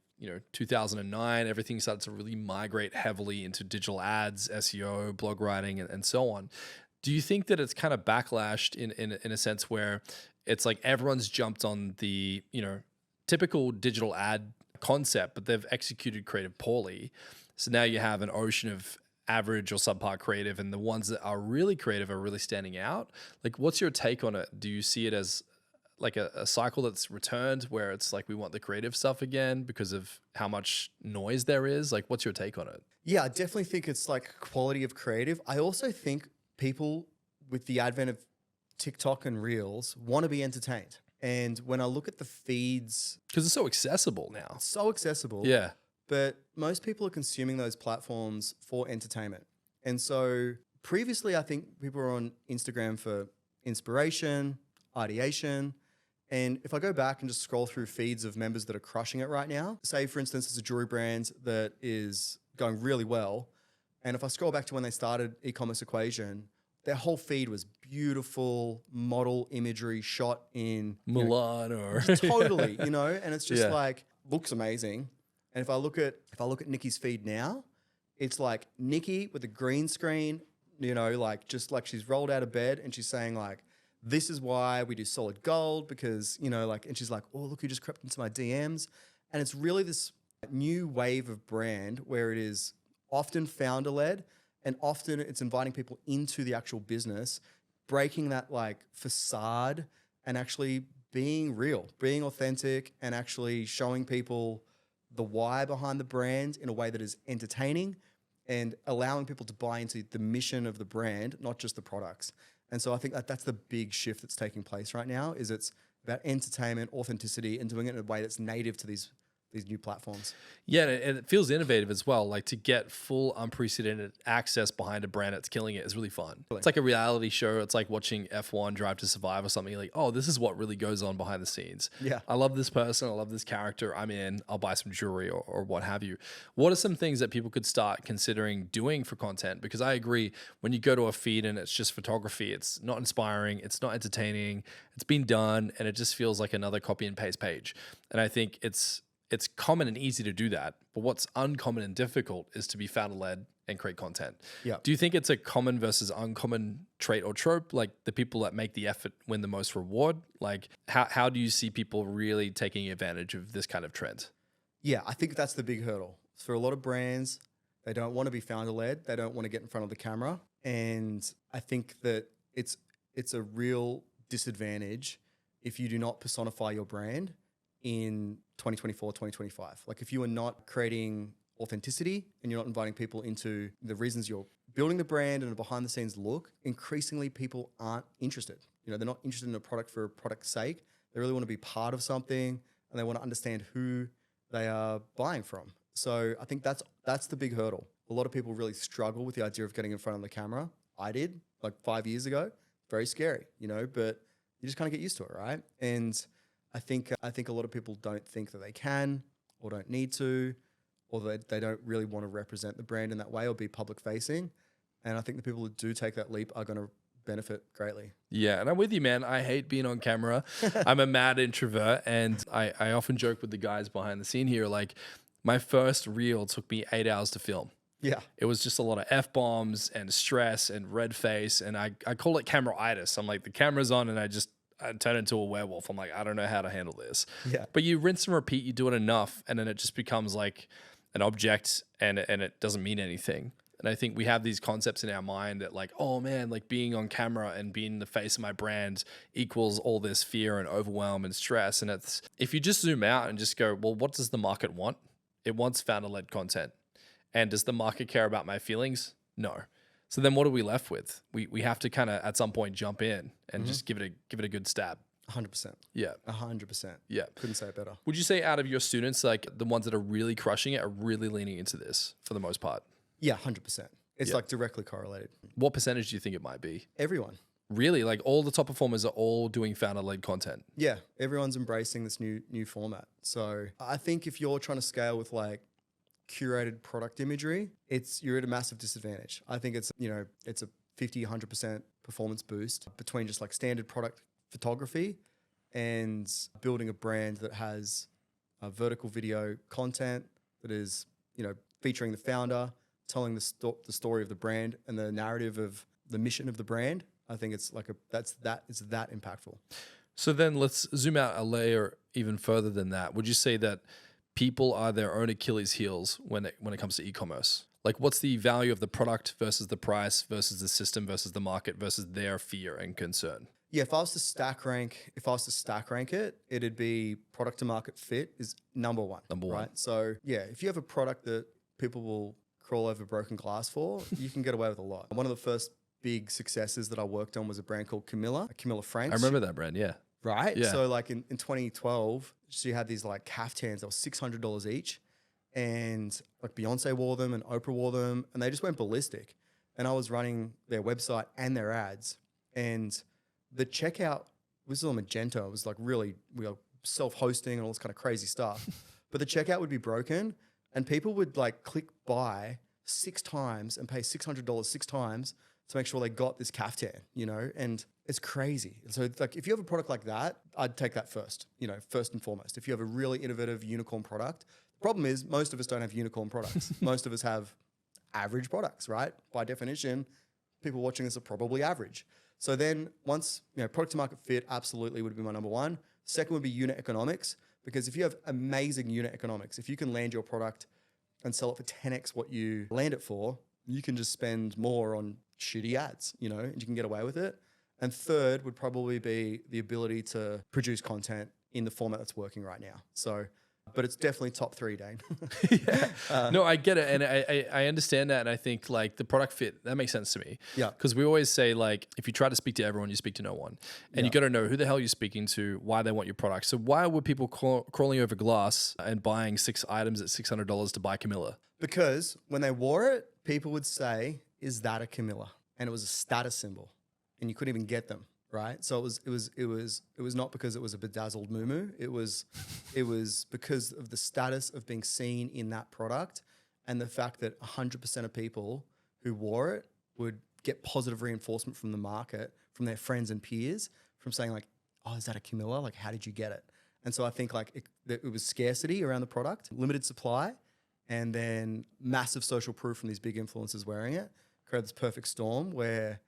2009, everything started to really migrate heavily into digital ads, SEO, blog writing, and so on. Do you think that it's kind of backlashed in a sense where it's like everyone's jumped on the, typical digital ad concept, but they've executed creative poorly. So now you have an ocean of average or subpar creative, and the ones that are really creative are really standing out. Like, what's your take on it? Do you see it as like a cycle that's returned where it's like we want the creative stuff again because of how much noise there is? Like, what's your take on it? Yeah, I definitely think it's like quality of creative. I also think people with the advent of TikTok and Reels want to be entertained. And when I look at the feeds, Because it's so accessible now. so accessible. Yeah. But most people are consuming those platforms for entertainment. And so previously, I think people were on Instagram for inspiration, ideation. And if I go back and just scroll through feeds of members that are crushing it right now, say, for instance, it's a jewelry brand that is going really well. And if I scroll back to when they started e-commerce Equation, their whole feed was beautiful model imagery shot in Milan or totally, and it's just Yeah. like looks amazing. And if I look at Nikki's feed now, it's like Nikki with a green screen, like just like she's rolled out of bed and she's saying like, this is why we do solid gold because, and she's like, oh, look who just crept into my DMs. And it's really this new wave of brand where it is often founder led and often it's inviting people into the actual business, breaking that like facade and actually being real, being authentic and actually showing people the why behind the brand in a way that is entertaining and allowing people to buy into the mission of the brand, not just the products. And so I think that that's the big shift that's taking place right now is it's about entertainment, authenticity, and doing it in a way that's native to these new platforms. Yeah, and it feels innovative as well. Like to get full unprecedented access behind a brand that's killing it is really fun. It's like a reality show. It's like watching F1 Drive to Survive or something. You're like, oh, this is what really goes on behind the scenes. Yeah. I love this person. I love this character. I'm in. I'll buy some jewelry or what have you. What are some things that people could start considering doing for content? Because I agree, when you go to a feed and it's just photography, it's not inspiring. It's not entertaining. It's been done and it just feels like another copy and paste page. And I think it's common and easy to do that, but what's uncommon and difficult is to be founder-led and create content. Yeah. Do you think it's a common versus uncommon trait or trope? Like the people that make the effort win the most reward? Like how do you see people really taking advantage of this kind of trend? Yeah, I think that's the big hurdle. For a lot of brands, they don't want to be founder-led. They don't want to get in front of the camera. And I think that it's a real disadvantage if you do not personify your brand in 2024, 2025. Like if you are not creating authenticity and you're not inviting people into the reasons you're building the brand and a behind the scenes look, increasingly people aren't interested. They're not interested in a product for a product's sake. They really want to be part of something and they want to understand who they are buying from. So I think that's the big hurdle. A lot of people really struggle with the idea of getting in front of the camera. I did like 5 years ago. Very scary, but you just kind of get used to it, right? And I think a lot of people don't think that they can or don't need to, or that they don't really want to represent the brand in that way or be public facing. And I think the people who do take that leap are going to benefit greatly. Yeah, and I'm with you, man. I hate being on camera. I'm a mad introvert, and I often joke with the guys behind the scene here, like my first reel took me 8 hours to film. Yeah. It was just a lot of F-bombs and stress and red face, and I call it camera-itis. I'm like, the camera's on, and I turn into a werewolf. I'm like, I don't know how to handle this. Yeah. But you rinse and repeat, you do it enough, and then it just becomes like an object and it doesn't mean anything. And I think we have these concepts in our mind that like, oh man, like being on camera and being the face of my brand equals all this fear and overwhelm and stress. And it's, if you just zoom out and just go, well, what does the market want? It wants founder-led content. And does the market care about my feelings? No. So then what are we left with? We have to kind of at some point jump in and just give it a good stab. 100%. Yeah. 100%. Yeah. Couldn't say it better. Would you say out of your students, like the ones that are really crushing it are really leaning into this for the most part? Yeah, 100%. It's like directly correlated. What percentage do you think it might be? Everyone. Really? Like all the top performers are all doing founder-led content? Yeah. Everyone's embracing this new format. So I think if you're trying to scale with like curated product imagery, you're at a massive disadvantage. I think it's a 50, 100% performance boost between just like standard product photography and building a brand that has vertical video content that is, featuring the founder, telling the story of the brand and the narrative of the mission of the brand. I think it's like it's that impactful. So then let's zoom out a layer even further than that. Would you say that people are their own Achilles heels when it comes to e-commerce? Like, what's the value of the product versus the price versus the system versus the market versus their fear and concern? Yeah, if I was to stack rank it, it'd be product to market fit is number one. Number one. Right? So yeah, if you have a product that people will crawl over broken glass for, you can get away with a lot. One of the first big successes that I worked on was a brand called Camilla Franks. I remember that brand, yeah. Right? Yeah. So like in 2012, she had these like caftans that were $600 each. And like Beyonce wore them and Oprah wore them, and they just went ballistic. And I was running their website and their ads, and the checkout was on Magento. It was like really, we were self-hosting and all this kind of crazy stuff. But the checkout would be broken, and people would like click buy 6 times and pay $600 6 times to make sure they got this caftan, you know, and it's crazy. So like if you have a product like that, I'd take that first, you know, first and foremost. If you have a really innovative unicorn product, the problem is most of us don't have unicorn products. Most of us have average products, right? By definition, people watching this are probably average. So then once, you know, product to market fit absolutely would be my number one. Second would be unit economics, because if you have amazing unit economics, if you can land your product and sell it for 10x what you land it for, you can just spend more on shitty ads, you know, and you can get away with it. And third would probably be the ability to produce content in the format that's working right now. So, but it's definitely top 3, Dane. No, I get it. And I understand that. And I think like the product fit, that makes sense to me. Yeah. Because we always say like, if you try to speak to everyone, you speak to no one. And you got to know who the hell you're speaking to, why they want your product. So why were people crawling over glass and buying 6 items at $600 to buy Camilla? Because when they wore it, people would say, "Is that a Camilla?" And it was a status symbol, and you couldn't even get them, right? So it was not because it was a bedazzled muumuu. It was because of the status of being seen in that product, and the fact that 100% of people who wore it would get positive reinforcement from the market, from their friends and peers, from saying like, "Oh, is that a Camilla? Like, how did you get it?" And so I think like it was scarcity around the product, limited supply, and then massive social proof from these big influencers wearing it, created this perfect storm where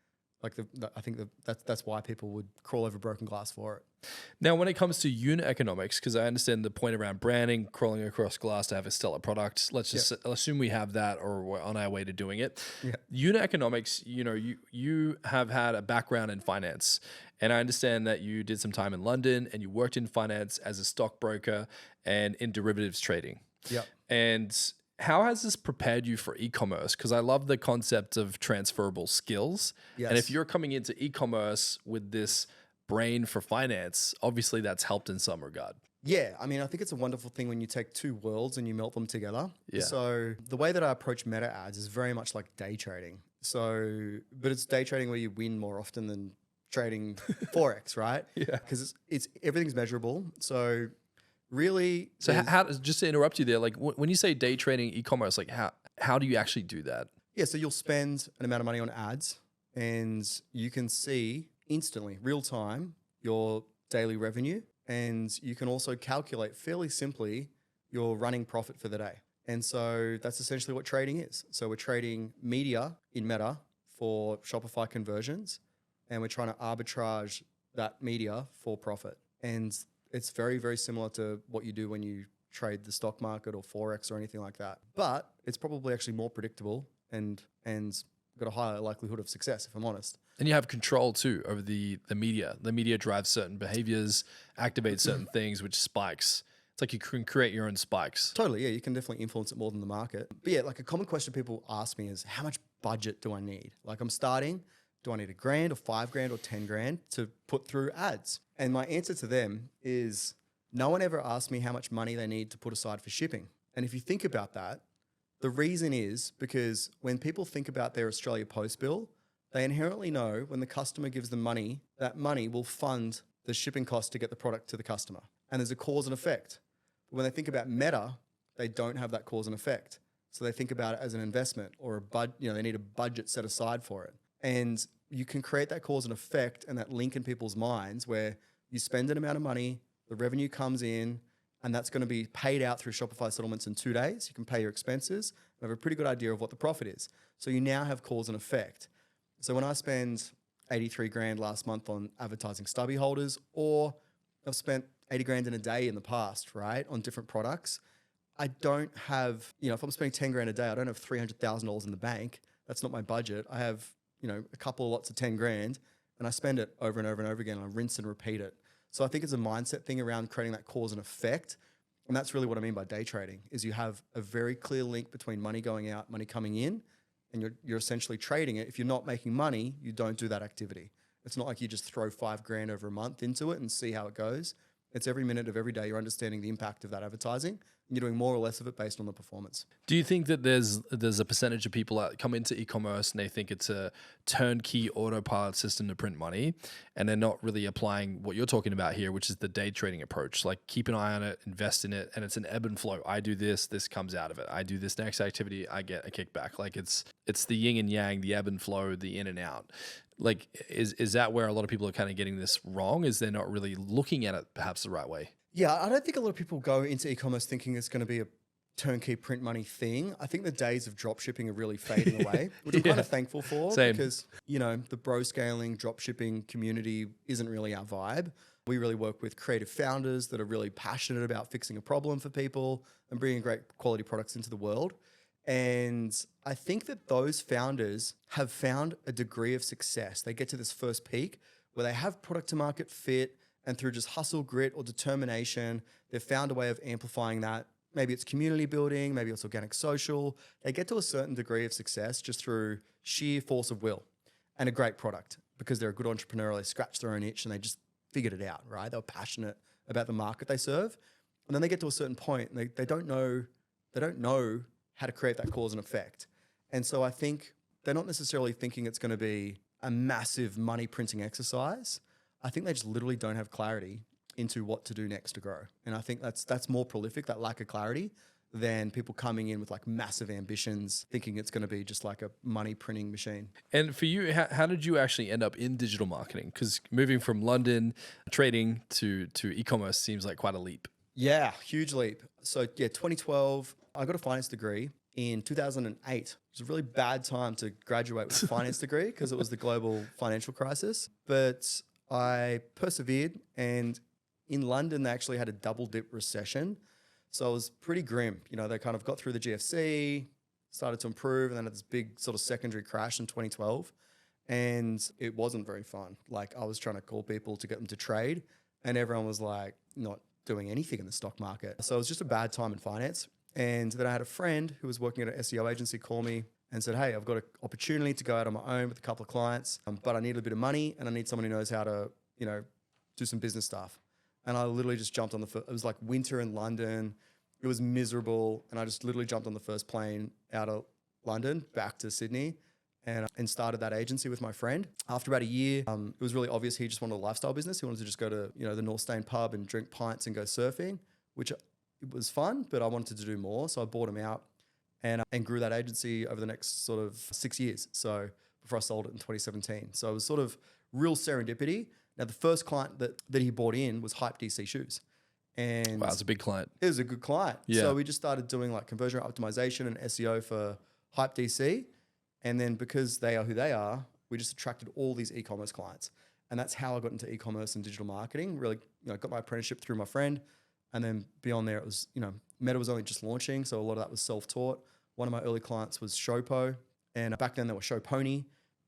like I think that's why people would crawl over broken glass for it. Now, when it comes to unit economics, because I understand the point around branding, crawling across glass to have a stellar product. Let's just assume we have that or we're on our way to doing it. Yeah. Unit economics, you know, you have had a background in finance, and I understand that you did some time in London and you worked in finance as a stockbroker and in derivatives trading. Yeah. And how has this prepared you for e-commerce? Because I love the concept of transferable skills. Yes. And if you're coming into e-commerce with this brain for finance, obviously that's helped in some regard. Yeah, I mean, I think it's a wonderful thing when you take 2 worlds and you melt them together. Yeah. So the way that I approach meta ads is very much like day trading. So, but it's day trading where you win more often than trading Forex, right? Yeah. Because it's everything's measurable. So really, so how just to interrupt you there, like when you say day trading e-commerce, like how do you actually do that? Yeah, so you'll spend an amount of money on ads, and you can see instantly, real time, your daily revenue, and you can also calculate fairly simply your running profit for the day. And so that's essentially what trading is. So we're trading media in Meta for Shopify conversions, and we're trying to arbitrage that media for profit. And it's very, very similar to what you do when you trade the stock market or Forex or anything like that. But it's probably actually more predictable and got a higher likelihood of success, if I'm honest. And you have control too over the media. The media drives certain behaviors, activates certain things, which spikes. It's like you can create your own spikes. Totally, yeah. You can definitely influence it more than the market. But yeah, like a common question people ask me is, how much budget do I need? Like I'm starting, do I need $1,000 or $5,000 or $10,000 to put through ads? And my answer to them is no one ever asked me how much money they need to put aside for shipping. And if you think about that, the reason is because when people think about their Australia Post bill, they inherently know when the customer gives them money, that money will fund the shipping cost to get the product to the customer. And there's a cause and effect. But when they think about Meta, they don't have that cause and effect. So they think about it as an investment or they need a budget set aside for it. And you can create that cause and effect and that link in people's minds where you spend an amount of money, the revenue comes in, and that's going to be paid out through Shopify settlements in 2 days. You can pay your expenses and have a pretty good idea of what the profit is. So you now have cause and effect. So when I spend 83 grand last month on advertising stubby holders, or I've spent 80 grand in a day in the past, right, on different products, I don't have, if I'm spending 10 grand a day, I don't have $300,000 in the bank. That's not my budget. I have, a couple of lots of 10 grand and I spend it over and over and over again. I rinse and repeat it. So I think it's a mindset thing around creating that cause and effect. And that's really what I mean by day trading is you have a very clear link between money going out, money coming in, and you're essentially trading it. If you're not making money, you don't do that activity. It's not like you just throw 5 grand over a month into it and see how it goes. It's every minute of every day you're understanding the impact of that advertising and you're doing more or less of it based on the performance. Do you think that there's a percentage of people that come into e-commerce and they think it's a turnkey autopilot system to print money, and they're not really applying what you're talking about here, which is the day trading approach? Like keep an eye on it, invest in it, and it's an ebb and flow. I do this comes out of it. I do this next activity, I get a kickback. Like it's the yin and yang, the ebb and flow, the in and out. Like is that where a lot of people are kind of getting this wrong? Is they're not really looking at it perhaps the right way? Yeah, I don't think a lot of people go into e-commerce thinking it's going to be a turnkey print money thing. I think the days of drop shipping are really fading away, which I'm kind of thankful for. Same. Because, the bro scaling drop shipping community isn't really our vibe. We really work with creative founders that are really passionate about fixing a problem for people and bringing great quality products into the world. And I think that those founders have found a degree of success. They get to this first peak where they have product to market fit, and through just hustle, grit, or determination, they've found a way of amplifying that. Maybe it's community building, maybe it's organic social. They get to a certain degree of success just through sheer force of will and a great product because they're a good entrepreneur. They scratched their own itch and they just figured it out, right? They were passionate about the market they serve. And then they get to a certain point and they don't know how to create that cause and effect. And so I think they're not necessarily thinking it's going to be a massive money printing exercise. I think they just literally don't have clarity into what to do next to grow. And I think that's more prolific, that lack of clarity, than people coming in with like massive ambitions, thinking it's going to be just like a money printing machine. And for you, how did you actually end up in digital marketing? Because moving from London trading to e-commerce seems like quite a leap. Yeah, huge leap. So 2012, I got a finance degree. In 2008, it was a really bad time to graduate with a finance degree because it was the global financial crisis. But I persevered, and in London, they actually had a double dip recession. So it was pretty grim. They kind of got through the GFC, started to improve, and then had this big sort of secondary crash in 2012. And it wasn't very fun. Like I was trying to call people to get them to trade, and everyone was like not doing anything in the stock market. So it was just a bad time in finance. And then I had a friend who was working at an SEO agency call me and said, hey, I've got an opportunity to go out on my own with a couple of clients, but I need a bit of money and I need someone who knows how to, do some business stuff. And I literally just jumped on it was like winter in London. It was miserable. And I just literally jumped on the first plane out of London back to Sydney and started that agency with my friend. After about a year, it was really obvious he just wanted a lifestyle business. He wanted to just go to, the North Stain pub and drink pints and go surfing, which it was fun, but I wanted to do more. So I bought him out and grew that agency over the next sort of 6 years. So before I sold it in 2017. So it was sort of real serendipity. Now, the first client that he bought in was Hype DC Shoes. And wow, it's a big client. It was a good client. Yeah. So we just started doing like conversion optimization and SEO for Hype DC. And then because they are who they are, we just attracted all these e-commerce clients. And that's how I got into e-commerce and digital marketing. Really, got my apprenticeship through my friend. And then beyond there, it was, Meta was only just launching. So a lot of that was self-taught. One of my early clients was Showpo. And back then they were Showpony.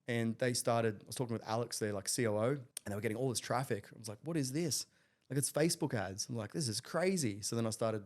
And I was talking with Alex, their like COO, and they were getting all this traffic. I was like, what is this? Like it's Facebook ads. I'm like, this is crazy. So then I started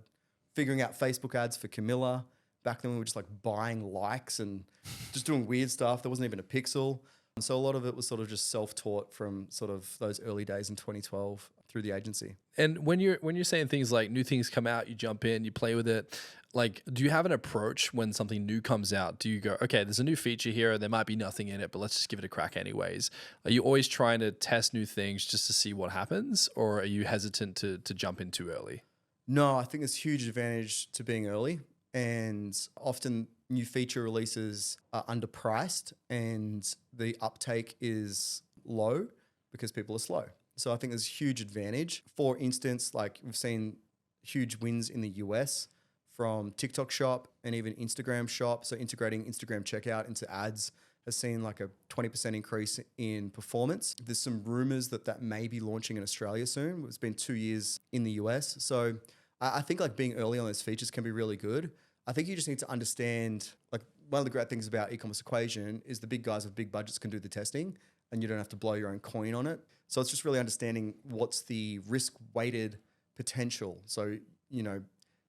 figuring out Facebook ads for Camilla. Back then we were just like buying likes and just doing weird stuff. There wasn't even a pixel. So a lot of it was sort of just self-taught from sort of those early days in 2012 through the agency. And when you're saying things like new things come out, you jump in, you play with it. Like, do you have an approach when something new comes out? Do you go, okay, there's a new feature here, there might be nothing in it, but let's just give it a crack anyways? Are you always trying to test new things just to see what happens, or are you hesitant to jump in too early? No, I think there's huge advantage to being early, and often new feature releases are underpriced and the uptake is low because people are slow. So I think there's huge advantage. For instance, like we've seen huge wins in the US from TikTok Shop and even Instagram Shop. So integrating Instagram checkout into ads has seen like a 20% increase in performance. There's some rumors that may be launching in Australia soon. It's been 2 years in the US. So I think like being early on those features can be really good. I think you just need to understand, like one of the great things about e-commerce equation is the big guys with big budgets can do the testing and you don't have to blow your own coin on it. So it's just really understanding what's the risk weighted potential. So, you know,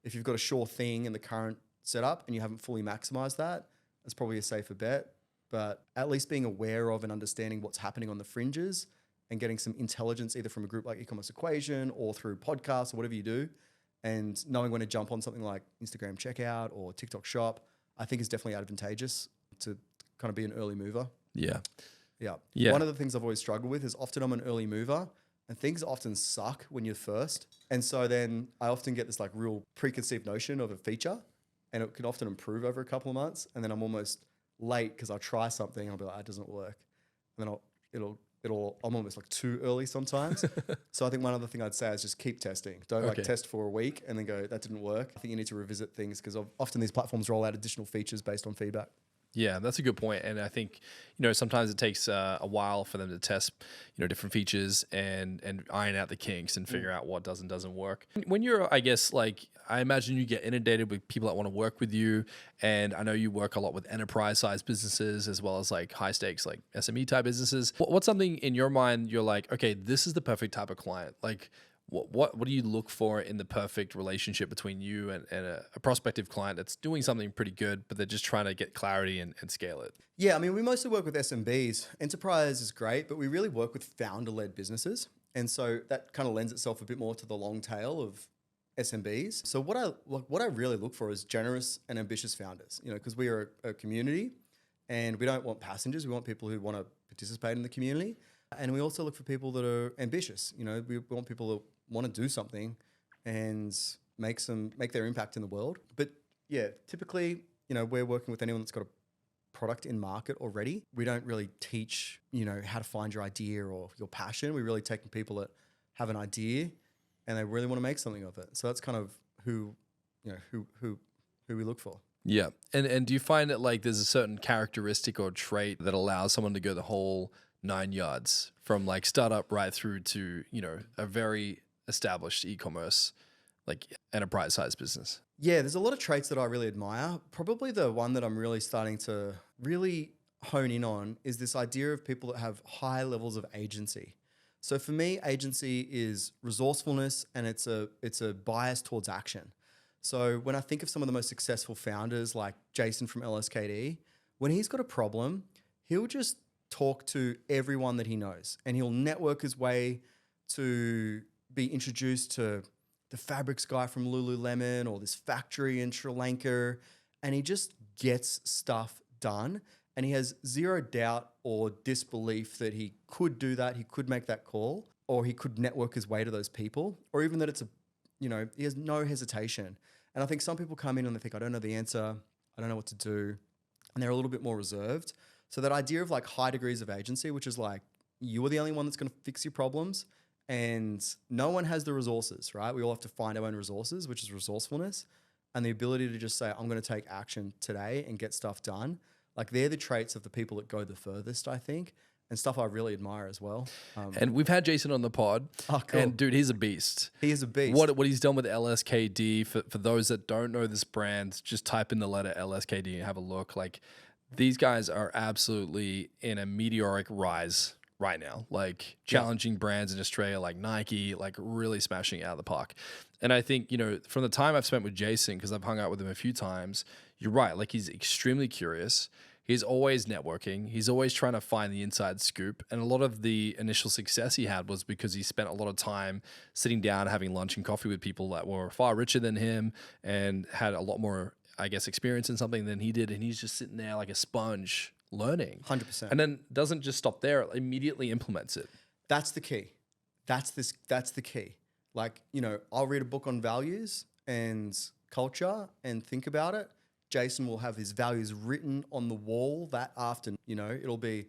if you've got a sure thing in the current setup and you haven't fully maximized that, that's probably a safer bet. But at least being aware of and understanding what's happening on the fringes and getting some intelligence either from a group like e-commerce equation or through podcasts or whatever you do, and knowing when to jump on something like Instagram checkout or TikTok shop, I think is definitely advantageous to kind of be an early mover. Yeah. Yeah. One of the things I've always struggled with is often I'm an early mover and things often suck when you're first. And so then I often get this like real preconceived notion of a feature and it can often improve over a couple of months. And then I'm almost late because I'll try something and I'll be like, it doesn't work. And then I'm almost like too early sometimes. So I think one other thing I'd say is just keep testing. Don't like test for a week and then go, that didn't work. I think you need to revisit things because often these platforms roll out additional features based on feedback. Yeah, that's a good point. And I think, you know, sometimes it takes a while for them to test, you know, different features and iron out the kinks and figure out what does and doesn't work. When you're, I guess, like, I imagine you get inundated with people that want to work with you. And I know you work a lot with enterprise sized businesses as well as like high stakes, like SME type businesses. What's something in your mind you're like, okay, this is the perfect type of client? Like, what do you look for in the perfect relationship between you and a prospective client that's doing something pretty good, but they're just trying to get clarity and scale it? Yeah, I mean, we mostly work with SMBs. Enterprise is great, but we really work with founder-led businesses. And so that kind of lends itself a bit more to the long tail of SMBs. So what I really look for is generous and ambitious founders, you know, because we are a community and we don't want passengers. We want people who want to participate in the community. And we also look for people that are ambitious. You know, we want people that want to do something and make their impact in the world. But yeah, typically, you know, we're working with anyone that's got a product in market already. We don't really teach, you know, how to find your idea or your passion. We really take people that have an idea and they really want to make something of it. So that's kind of who we look for. Yeah. And do you find that like there's a certain characteristic or trait that allows someone to go the whole 9 yards from like startup right through to, you know, a very established e-commerce, like enterprise size business? Yeah, there's a lot of traits that I really admire. Probably the one that I'm really starting to really hone in on is this idea of people that have high levels of agency. So for me, agency is resourcefulness and it's a bias towards action. So when I think of some of the most successful founders like Jason from LSKD, when he's got a problem, he'll just talk to everyone that he knows and he'll network his way to be introduced to the fabrics guy from Lululemon or this factory in Sri Lanka, and he just gets stuff done and he has zero doubt or disbelief that he could do that, he could make that call, or he could network his way to those people, or even that it's he has no hesitation. And I think some people come in and they think, I don't know the answer, I don't know what to do, and they're a little bit more reserved. So that idea of like high degrees of agency, which is like you are the only one that's going to fix your problems and no one has the resources, right? We all have to find our own resources, which is resourcefulness and the ability to just say, I'm going to take action today and get stuff done. Like they're the traits of the people that go the furthest, I think, and stuff I really admire as well. And we've had Jason on the pod. Oh, cool. And dude, he's a beast. He is a beast. What he's done with LSKD, for those that don't know this brand, just type in the letter LSKD and have a look. Like these guys are absolutely in a meteoric rise right now, like challenging brands in Australia like Nike, like really smashing it out of the park. And I think, you know, from the time I've spent with Jason, because I've hung out with him a few times, you're right. Like he's extremely curious. He's always networking. He's always trying to find the inside scoop. And a lot of the initial success he had was because he spent a lot of time sitting down, having lunch and coffee with people that were far richer than him and had a lot more, I guess, experience in something than he did. And he's just sitting there like a sponge learning. 100%. And then doesn't just stop there, immediately implements it. That's the key. That's the key. Like, you know, I'll read a book on values and culture and think about it. Jason will have his values written on the wall that afternoon, you know, it'll be,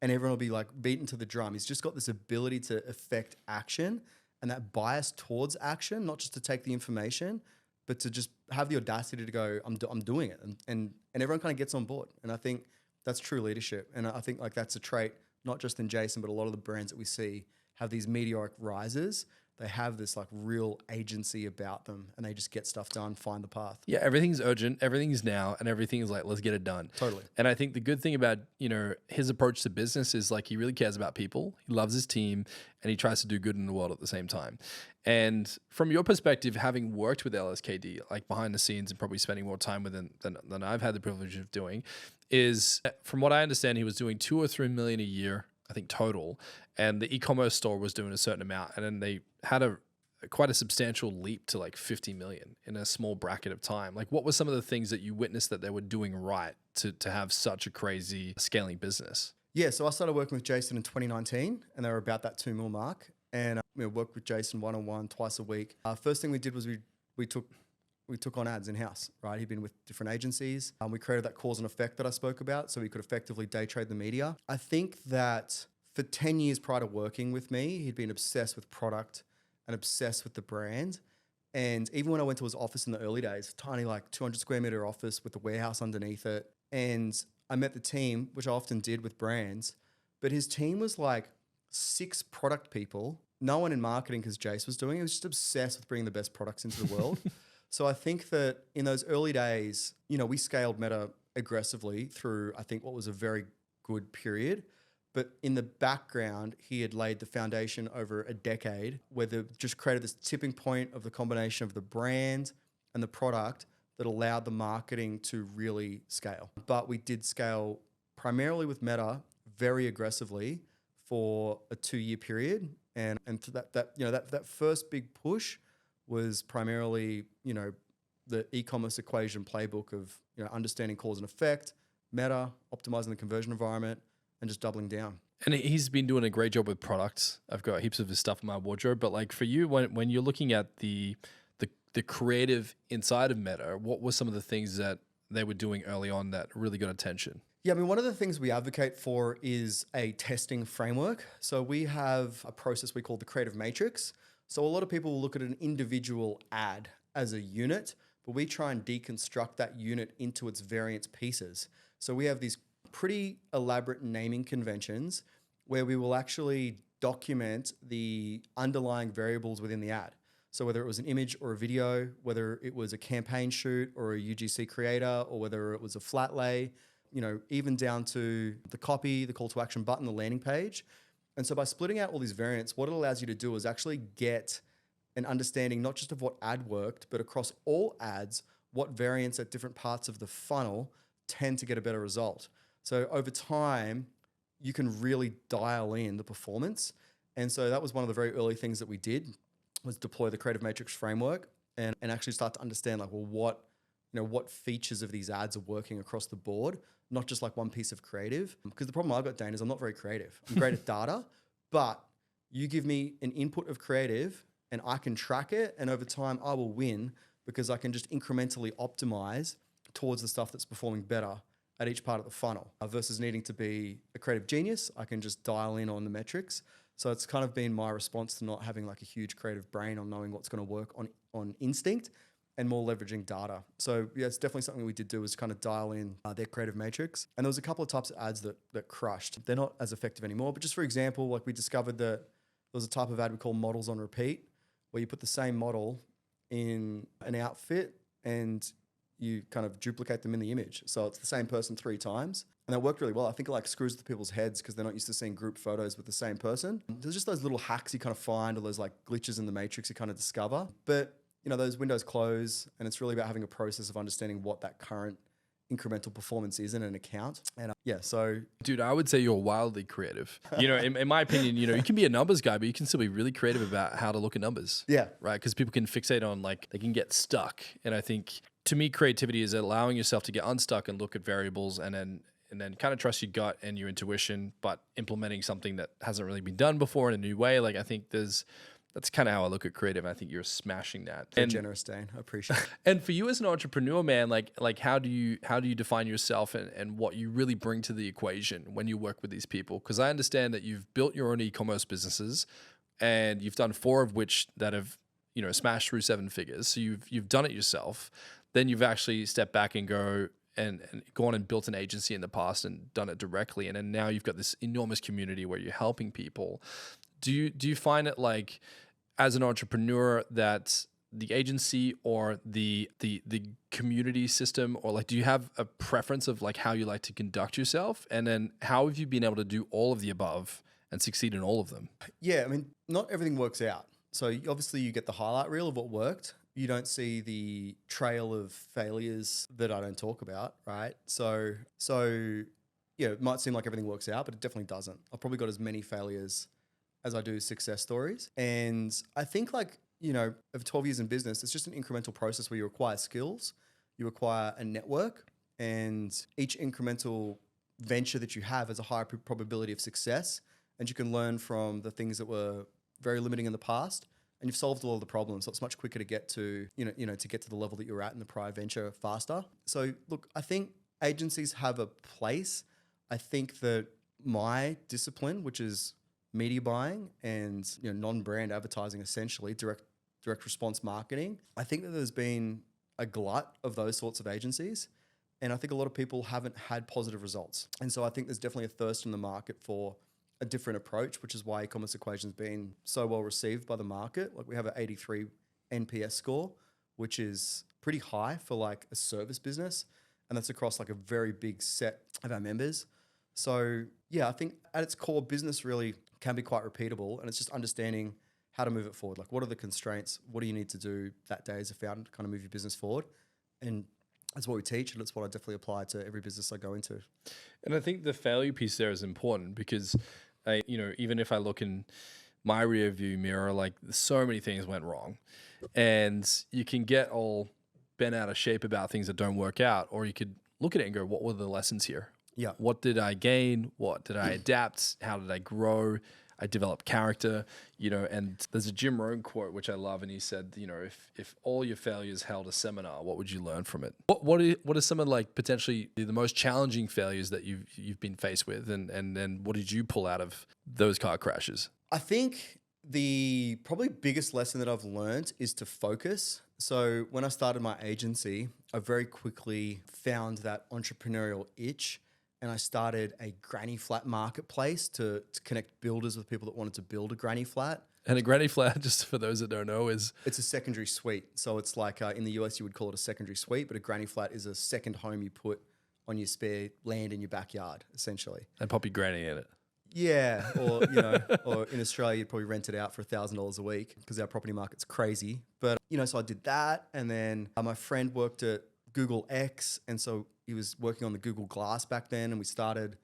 and everyone will be like beaten to the drum. He's just got this ability to affect action and that bias towards action, not just to take the information, but to just have the audacity to go, I'm doing it. And everyone kind of gets on board. And I think that's true leadership. And I think like that's a trait, not just in Jason, but a lot of the brands that we see have these meteoric rises. They have this like real agency about them, and they just get stuff done, find the path. Yeah, everything's urgent, everything's now, and everything's like, let's get it done. Totally. And I think the good thing about, his approach to business is like he really cares about people. He loves his team, and he tries to do good in the world at the same time. And from your perspective, having worked with LSKD, like behind the scenes and probably spending more time with him than I've had the privilege of doing, is from what I understand, he was doing 2 or 3 million a year, I think total, and the e-commerce store was doing a certain amount, and then they had quite a substantial leap to like 50 million in a small bracket of time. Like, what were some of the things that you witnessed that they were doing right to have such a crazy scaling business? Yeah, so I started working with Jason in 2019, and they were about that 2 mil mark, and worked with Jason one-on-one twice a week. First thing we did was we took on ads in-house, right? He'd been with different agencies. We created that cause and effect that I spoke about, so we could effectively day trade the media. I think that for 10 years prior to working with me, he'd been obsessed with product and obsessed with the brand. And even when I went to his office in the early days, tiny like 200 square meter office with the warehouse underneath it. And I met the team, which I often did with brands, but his team was like 6 product people, no one in marketing because Jace was doing it. He was just obsessed with bringing the best products into the world. So I think that in those early days, we scaled Meta aggressively through, I think, what was a very good period. But in the background, he had laid the foundation over a decade where they just created this tipping point of the combination of the brand and the product that allowed the marketing to really scale. But we did scale primarily with Meta very aggressively for a 2-year period. And that first big push was primarily, the e-commerce equation playbook of, understanding cause and effect, Meta, optimizing the conversion environment, and just doubling down. And he's been doing a great job with products. I've got heaps of his stuff in my wardrobe, but like for you, when you're looking at the creative inside of Meta, what were some of the things that they were doing early on that really got attention? Yeah, one of the things we advocate for is a testing framework. So we have a process we call the creative matrix. So a lot of people will look at an individual ad as a unit, but we try and deconstruct that unit into its various pieces. So we have these pretty elaborate naming conventions where we will actually document the underlying variables within the ad. So whether it was an image or a video, whether it was a campaign shoot or a UGC creator, or whether it was a flat lay, even down to the copy, the call to action button, the landing page. And so by splitting out all these variants, what it allows you to do is actually get an understanding not just of what ad worked, but across all ads, what variants at different parts of the funnel tend to get a better result. So over time, you can really dial in the performance. And so that was one of the very early things that we did, was deploy the creative matrix framework and actually start to understand like, well, what features of these ads are working across the board, not just like one piece of creative. Because the problem I've got, Dane, is I'm not very creative. I'm great at data, but you give me an input of creative and I can track it, and over time I will win because I can just incrementally optimize towards the stuff that's performing better at each part of the funnel versus needing to be a creative genius. I can just dial in on the metrics. So it's kind of been my response to not having like a huge creative brain on knowing what's going to work on instinct, and more leveraging data. So yeah, it's definitely something we did do, is kind of dial in their creative matrix. And there was a couple of types of ads that crushed. They're not as effective anymore, but just for example, like we discovered that there was a type of ad we call models on repeat, where you put the same model in an outfit and you kind of duplicate them in the image. So it's the same person 3 times. And that worked really well. I think it like screws with people's heads because they're not used to seeing group photos with the same person. There's just those little hacks you kind of find, or those like glitches in the matrix you kind of discover. But those windows close, and it's really about having a process of understanding what that current incremental performance is in an account. And so dude, I would say you're wildly creative. In my opinion, you can be a numbers guy, but you can still be really creative about how to look at numbers. Yeah. Right. Because people can fixate on, like, they can get stuck. And I think to me, creativity is allowing yourself to get unstuck and look at variables and then kind of trust your gut and your intuition, but implementing something that hasn't really been done before in a new way. Like, I think that's kind of how I look at creative. And I think you're smashing that. Very generous, Dane. I appreciate it. And for you as an entrepreneur, man, like how do you define yourself and what you really bring to the equation when you work with these people? Because I understand that you've built your own e-commerce businesses, and you've done 4 of which that have smashed through 7 figures. So you've done it yourself. Then you've actually stepped back and gone and built an agency in the past and done it directly. And then now you've got this enormous community where you're helping people. Do you find it like, as an entrepreneur that the agency or the community system, or like, do you have a preference of like how you like to conduct yourself? And then how have you been able to do all of the above and succeed in all of them? Yeah, I mean, not everything works out. So obviously you get the highlight reel of what worked. You don't see the trail of failures that I don't talk about, right? So yeah, it might seem like everything works out, but it definitely doesn't. I've probably got as many failures as I do success stories. And I think like, you know, of 12 years in business, it's just an incremental process where you acquire skills, you acquire a network, and each incremental venture that you have has a higher probability of success. And you can learn from the things that were very limiting in the past, and you've solved all of the problems. So it's much quicker to get to, to get to the level that you're at in the prior venture faster. So look, I think agencies have a place. I think that my discipline, which is media buying and non-brand advertising, essentially direct response marketing, I think that there's been a glut of those sorts of agencies, and I think a lot of people haven't had positive results. And so I think there's definitely a thirst in the market for a different approach, which is why e-commerce equation's been so well received by the market. Like we have an 83 NPS score, which is pretty high for like a service business, and that's across like a very big set of our members. So yeah, I think at its core, business really can be quite repeatable, and it's just understanding how to move it forward. Like, what are the constraints? What do you need to do that day as a founder to kind of move your business forward? And that's what we teach, and it's what I definitely apply to every business I go into. And I think the failure piece there is important because, even if I look in my rear view mirror, like so many things went wrong, and you can get all bent out of shape about things that don't work out, or you could look at it and go, what were the lessons here? Yeah. What did I gain? What did I adapt? How did I grow? I developed character, and there's a Jim Rohn quote, which I love. And he said, if all your failures held a seminar, what would you learn from it? What are some of like potentially the most challenging failures that you've been faced with? And then what did you pull out of those car crashes? I think the probably biggest lesson that I've learned is to focus. So when I started my agency, I very quickly found that entrepreneurial itch. And I started a granny flat marketplace to connect builders with people that wanted to build a granny flat. And a granny flat, just for those that don't know, it's a secondary suite. So it's like in the US, you would call it a secondary suite, but a granny flat is a second home you put on your spare land in your backyard, essentially. And pop your granny in it. Yeah, or or in Australia, you'd probably rent it out for $1,000 a week because our property market's crazy. But so I did that, and then my friend worked at Google X, and so he was working on the Google Glass back then, and we started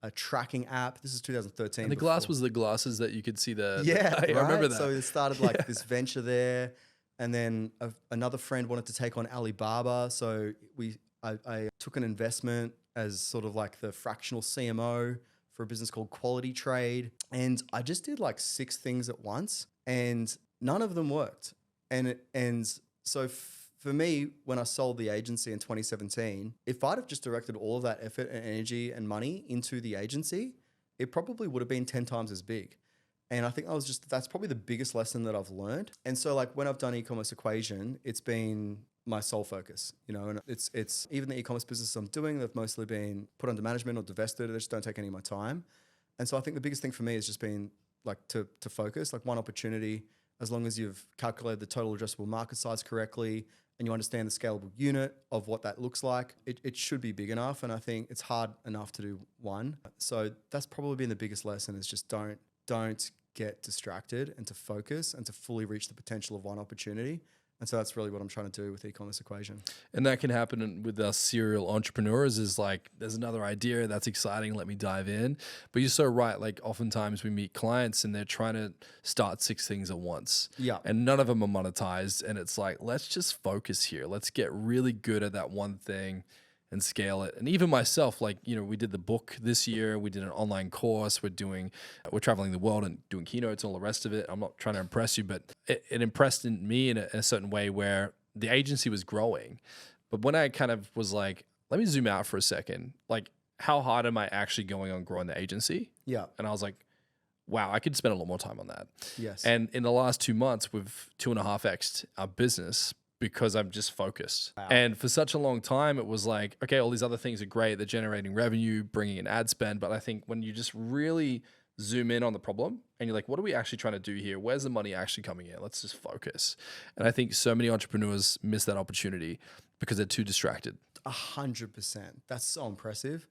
a tracking app. This is 2013. And the glass was the glasses that you could see I right? remember that. So it started like this venture there, and then another friend wanted to take on Alibaba, so I took an investment as sort of like the fractional CMO for a business called Quality Trade, and I just did like 6 things at once, and none of them worked. So for me, when I sold the agency in 2017, if I'd have just directed all of that effort and energy and money into the agency, it probably would have been 10 times as big. And I think that's probably the biggest lesson that I've learned. And so like when I've done e-commerce equation, it's been my sole focus, and it's even the e-commerce business I'm doing, they've mostly been put under management or divested. They just don't take any of my time. And so I think the biggest thing for me has just been like to focus, like one opportunity, as long as you've calculated the total addressable market size correctly, and you understand the scalable unit of what that looks like, it should be big enough. And I think it's hard enough to do one. So that's probably been the biggest lesson, is just don't get distracted, and to focus and to fully reach the potential of one opportunity. And so that's really what I'm trying to do with e-commerce equation. And that can happen with us serial entrepreneurs, is like, there's another idea that's exciting, let me dive in. But you're so right. Like oftentimes we meet clients and they're trying to start 6 things at once. Yeah. And none of them are monetized. And it's like, let's just focus here. Let's get really good at that one thing and scale it. And even myself, like, we did the book this year, we did an online course, we're traveling the world and doing keynotes and all the rest of it. I'm not trying to impress you, but it impressed me in a certain way where the agency was growing. But when I kind of was like, let me zoom out for a second, like how hard am I actually going on growing the agency? Yeah. And I was like, wow, I could spend a lot more time on that. Yes. And in the last 2 months, we've 2.5x'd our business because I'm just focused. Wow. And for such a long time, it was like, okay, all these other things are great. They're generating revenue, bringing in ad spend. But I think when you just really zoom in on the problem and you're like, what are we actually trying to do here? Where's the money actually coming in? Let's just focus. And I think so many entrepreneurs miss that opportunity because they're too distracted. 100%. That's so impressive.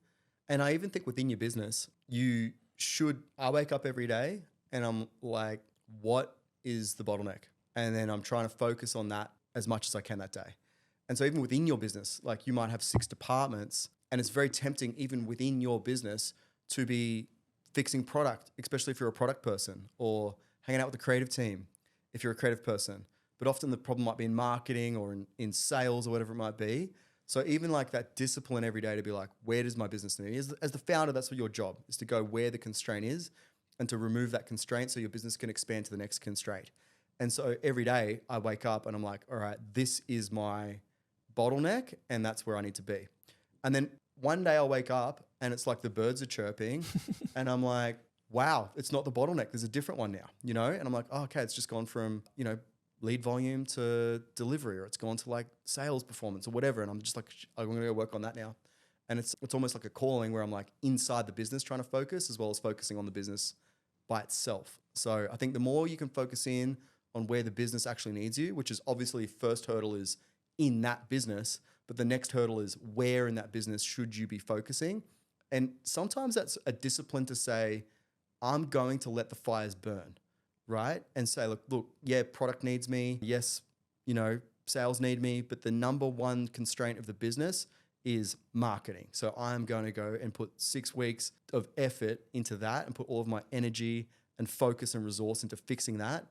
And I even think within your business, I wake up every day and I'm like, what is the bottleneck? And then I'm trying to focus on that as much as I can that day. And so even within your business, like you might have 6 departments, and it's very tempting even within your business to be fixing product, especially if you're a product person, or hanging out with the creative team if you're a creative person. But often the problem might be in marketing or in sales or whatever it might be. So even like that discipline every day to be like, where does my business need? As the founder, that's what your job is, to go where the constraint is and to remove that constraint so your business can expand to the next constraint. And so every day I wake up and I'm like, all right, this is my bottleneck and that's where I need to be. And then one day I'll wake up and it's like the birds are chirping and I'm like, wow, it's not the bottleneck. There's a different one now, you know? And I'm like, oh, okay, it's just gone from, you know, lead volume to delivery, or it's gone to like sales performance or whatever. And I'm just like, I'm going to go work on that now. And it's almost like a calling where I'm like inside the business trying to focus as well as focusing on the business by itself. So I think the more you can focus in on where the business actually needs you, which is obviously first hurdle is in that business, but the next hurdle is where in that business should you be focusing. And sometimes that's a discipline to say, I'm going to let the fires burn, right? And say, look, yeah, product needs me. Yes, you know, sales need me, but the number one constraint of the business is marketing. So I'm going to go and put 6 weeks of effort into that and put all of my energy and focus and resource into fixing that.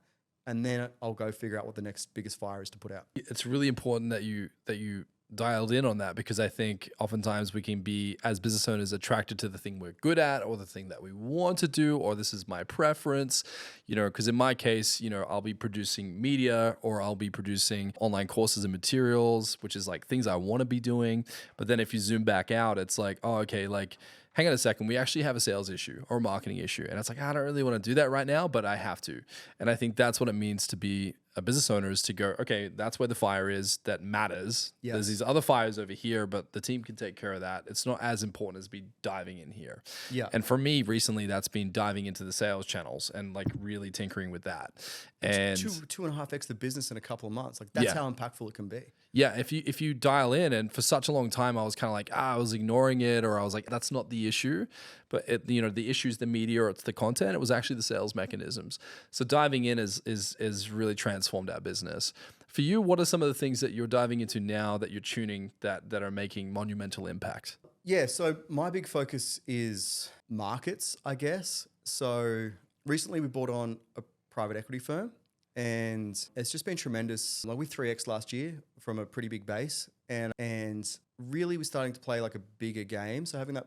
And then I'll go figure out what the next biggest fire is to put out. It's really important that you dialed in on that, because I think oftentimes we can be, as business owners, attracted to the thing we're good at or the thing that we want to do, or this is my preference, you know, because in my case, you know, I'll be producing media or I'll be producing online courses and materials, which is like things I want to be doing. But then if you zoom back out, it's like, oh, okay, like, hang on a second, we actually have a sales issue or a marketing issue. And it's like, I don't really want to do that right now, but I have to. And I think that's what it means to be a business owner, is to go, okay, that's where the fire is that matters. Yes. There's these other fires over here, but the team can take care of that. It's not as important as be diving in here. Yeah. And for me recently, that's been diving into the sales channels and like really tinkering with that. And 2.5x the business in a couple of months. Like that's how impactful it can be. Yeah, if you dial in, and for such a long time I was kind of like, I was ignoring it, or I was like, that's not the issue, but you know, the issue is the media or it's the content. It was actually the sales mechanisms. So diving in is really transformed our business. For you, what are some of the things that you're diving into now that you're tuning that are making monumental impact? Yeah, so my big focus is markets, I guess. So recently we bought on a private equity firm, and it's just been tremendous. Like we 3x last year from a pretty big base, and really we're starting to play like a bigger game. So having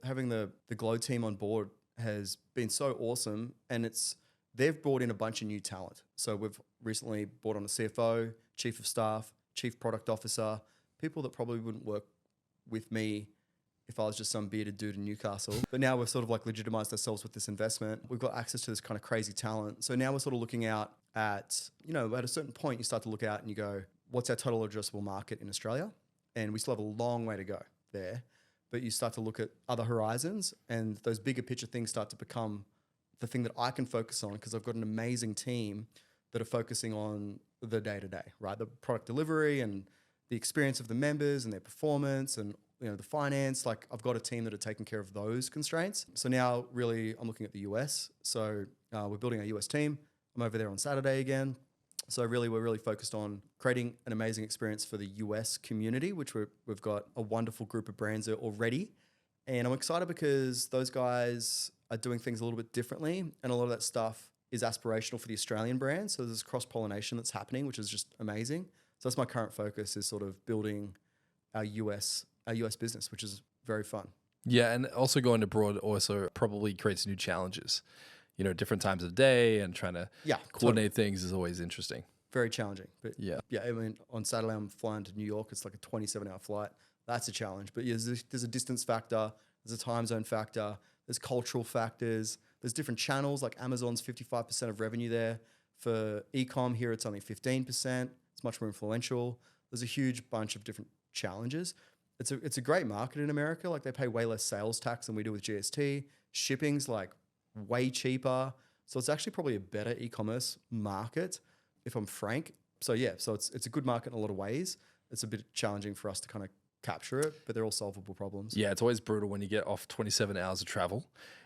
having the Glow team on board has been so awesome, and they've brought in a bunch of new talent. So we've recently brought on a CFO, chief of staff, chief product officer, people that probably wouldn't work with me if I was just some bearded dude in Newcastle. But now we've sort of like legitimized ourselves with this investment. We've got access to this kind of crazy talent. So now we're sort of looking out at, you know, at a certain point you start to look out and you go, what's our total addressable market in Australia? And we still have a long way to go there. But you start to look at other horizons, and those bigger picture things start to become the thing that I can focus on, because I've got an amazing team that are focusing on the day-to-day, right? The product delivery and the experience of the members and their performance and, you know, the finance. Like I've got a team that are taking care of those constraints. So now really I'm looking at the US. So we're building our US team. I'm over there on Saturday again. So really we're really focused on creating an amazing experience for the US community, which we've got a wonderful group of brands there already. And I'm excited because those guys are doing things a little bit differently, and a lot of that stuff is aspirational for the Australian brand. So there's cross-pollination that's happening, which is just amazing. So that's my current focus, is sort of building our US business, which is very fun. Yeah, and also going abroad also probably creates new challenges. You know, different times of the day, and trying to coordinate things is always interesting. Very challenging. But yeah, I mean, on Saturday I'm flying to New York. It's like a 27-hour flight. That's a challenge. But yeah, there's a distance factor. There's a time zone factor. There's cultural factors. There's different channels. Like Amazon's 55% of revenue there. For e-com here, it's only 15%. It's much more influential. There's a huge bunch of different challenges. It's a great market in America. Like they pay way less sales tax than we do with GST. Shipping's like way cheaper. So it's actually probably a better e-commerce market, if I'm frank. So yeah, so it's a good market in a lot of ways. It's a bit challenging for us to kind of capture it, but they're all solvable problems. Yeah, it's always brutal when you get off 27 hours of travel